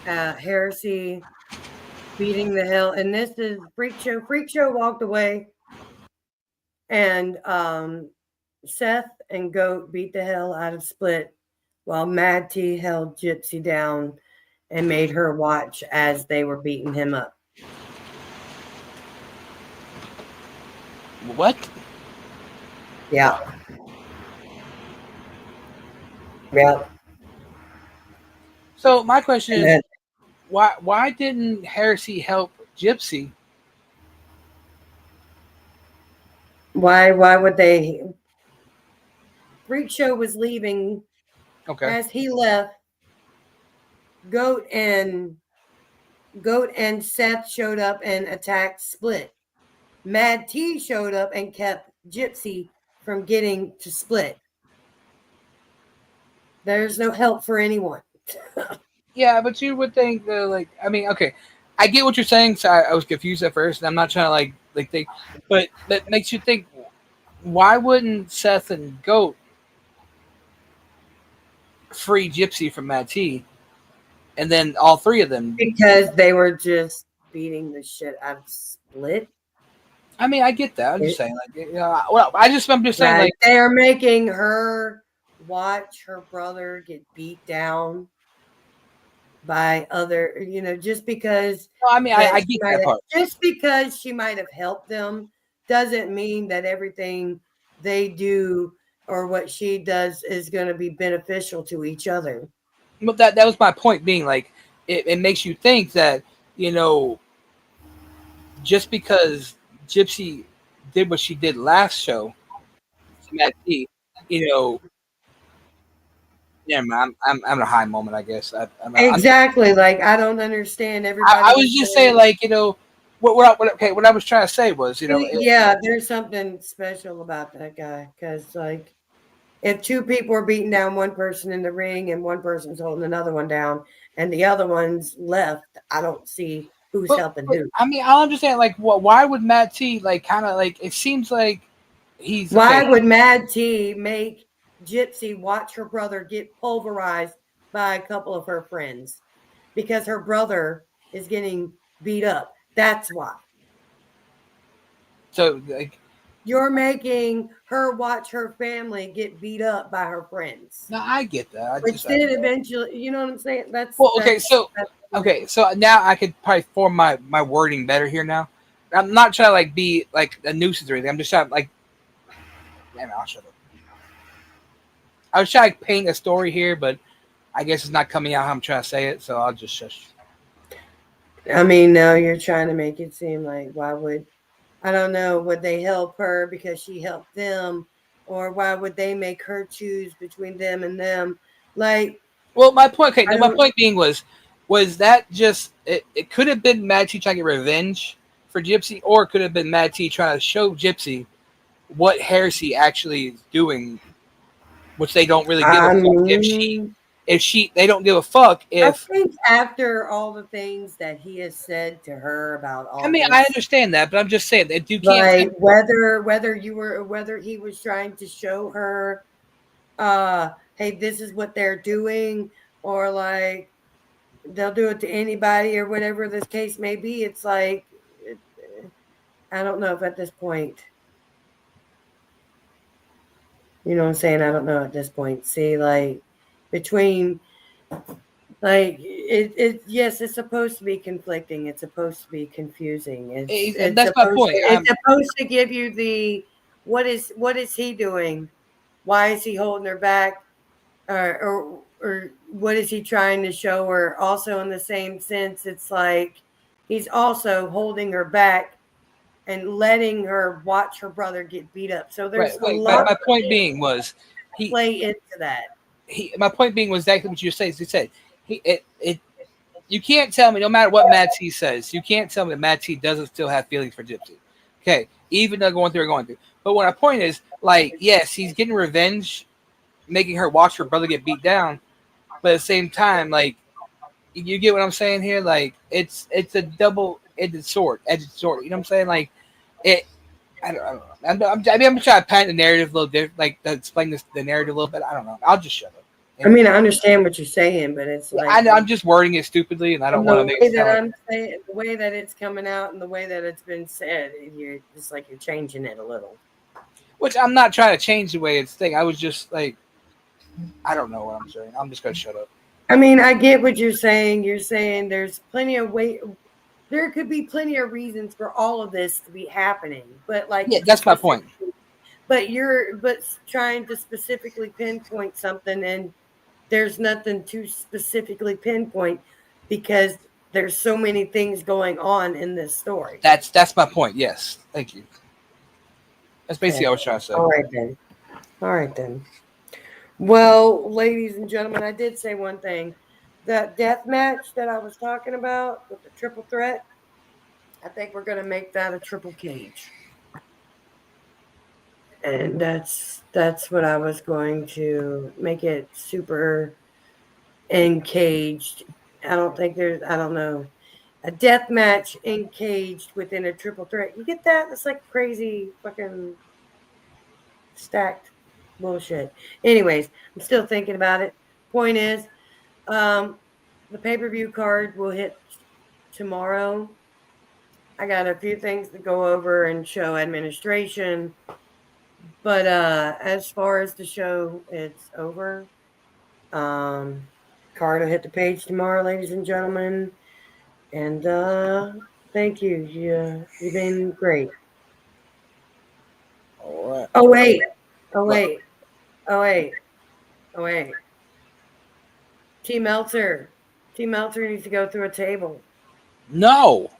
Heresy beating the hell, and this is Freak Show. Freak Show walked away, and Seth and Goat beat the hell out of Split, while Mad T held Gypsy down and made her watch as they were beating him up. What? Yeah. Yeah. So my question And is, then, why didn't Heresy help Gypsy? why would they? Freak Show was leaving. Okay. As he left, Goat and Seth showed up and attacked Split. Mad T showed up and kept Gypsy from getting to Split. There's no help for anyone. Yeah, but you would think that, like, I mean, okay, I get what you're saying. So I was confused at first, and I'm not trying to like think, but that makes you think. Why wouldn't Seth and Goat free Gypsy from Mad T, and then all three of them? Because they were just beating the shit out of Split. I mean, I get that. I'm just saying, like, you know, well, I'm just saying, like, they are making her watch her brother get beat down by other, just because. I mean, I get that part. Just because she might have helped them doesn't mean that everything they do or what she does is going to be beneficial to each other. But that was my point, being like, it makes you think that, just because Gypsy did what she did last show, Matt T, yeah, man, I'm in a high moment, I guess. Exactly. Like, I don't understand everybody. I was just saying, like, what I was trying to say was, yeah, there's something special about that guy, because, like, if two people are beating down one person in the ring and one person's holding another one down and the other one's left, I don't see who's helping who. I mean, I'll understand, like, why would Matt T, like, kind of, like, it seems like he's. Why would Mad T make Gypsy watch her brother get pulverized by a couple of her friends? Because her brother is getting beat up. That's why. So, like, you're making her watch her family get beat up by her friends. No, I get that. Which then eventually, you know what I'm saying? That's well, okay. So now I could probably form my wording better here. Now, I'm not trying to like be like a nuisance or anything. I'm just trying to like. Man, I'll shut up. I was trying to paint a story here, but I guess it's not coming out how I'm trying to say it, so I'll just shush. I mean, now you're trying to make it seem like, why would, I don't know, would they help her because she helped them, or why would they make her choose between them and them? Like, well, my point. Okay, my point being was that just it could have been Mad T trying to get revenge for Gypsy, or it could have been Mad T trying to show Gypsy what Heresy actually is doing, which they don't really give a fuck if they don't give a fuck if. I think after all the things that he has said to her about all. I mean, I understand that, but I'm just saying that you can't. Like whether he was trying to show her, hey, this is what they're doing, or like they'll do it to anybody, or whatever this case may be. It's like, I don't know if at this point. You know what I'm saying? I don't know at this point. See, like, between, like, yes, it's supposed to be conflicting. It's supposed to be confusing. It's that's my point. It's supposed to give you the, what is he doing? Why is he holding her back? Or what is he trying to show her? Also, in the same sense, it's like he's also holding her back and letting her watch her brother get beat up. So there's a lot. My point being was he play into that. My point being was exactly what you said. He said you can't tell me, no matter what Matt T says, you can't tell me that Matt T doesn't still have feelings for Gypsy. Okay, even though going through. But what my point is, like, yes, he's getting revenge, making her watch her brother get beat down. But at the same time, like, you get what I'm saying here? Like, it's a double-edged sword. You know what I'm saying? Like, I don't know. I'm trying to paint the narrative a little different, like, to explain the narrative a little bit. I don't know. I'll just shut up. I mean, I understand what you're saying, but it's like I'm just wording it stupidly, and I don't want to make it sound like. I'm saying, the way that it's coming out and the way that it's been said, it's like you're changing it a little. Which I'm not trying to change the way it's thing. I was just like, I don't know what I'm saying. I'm just gonna shut up. I mean, I get what you're saying. You're saying there's plenty of there could be plenty of reasons for all of this to be happening, but like, Yeah, that's my point. But trying to specifically pinpoint something, and there's nothing to specifically pinpoint because there's so many things going on in this story. That's my point. Yes, thank you. That's basically what I was trying to say. All right then. Well, ladies and gentlemen, I did say one thing. That death match that I was talking about with the triple threat, I think we're going to make that a triple cage. And that's what I was going to make it super encaged. I don't know. A death match encaged within a triple threat. You get that? It's like crazy fucking stacked bullshit. Anyways, I'm still thinking about it. Point is, the pay-per-view card will hit tomorrow. I got a few things to go over and show administration. But as far as the show, it's over. Card will hit the page tomorrow, ladies and gentlemen. And thank you. You've been great. All right. Oh wait. T Meltzer needs to go through a table. No.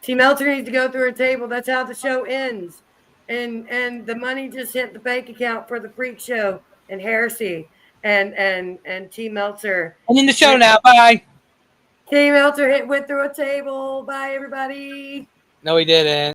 T Meltzer needs to go through a table. That's how the show ends. And the money just hit the bank account for the freak show and heresy and T Meltzer. I'm in the show now. Bye. T Meltzer went through a table. Bye everybody. No, he didn't.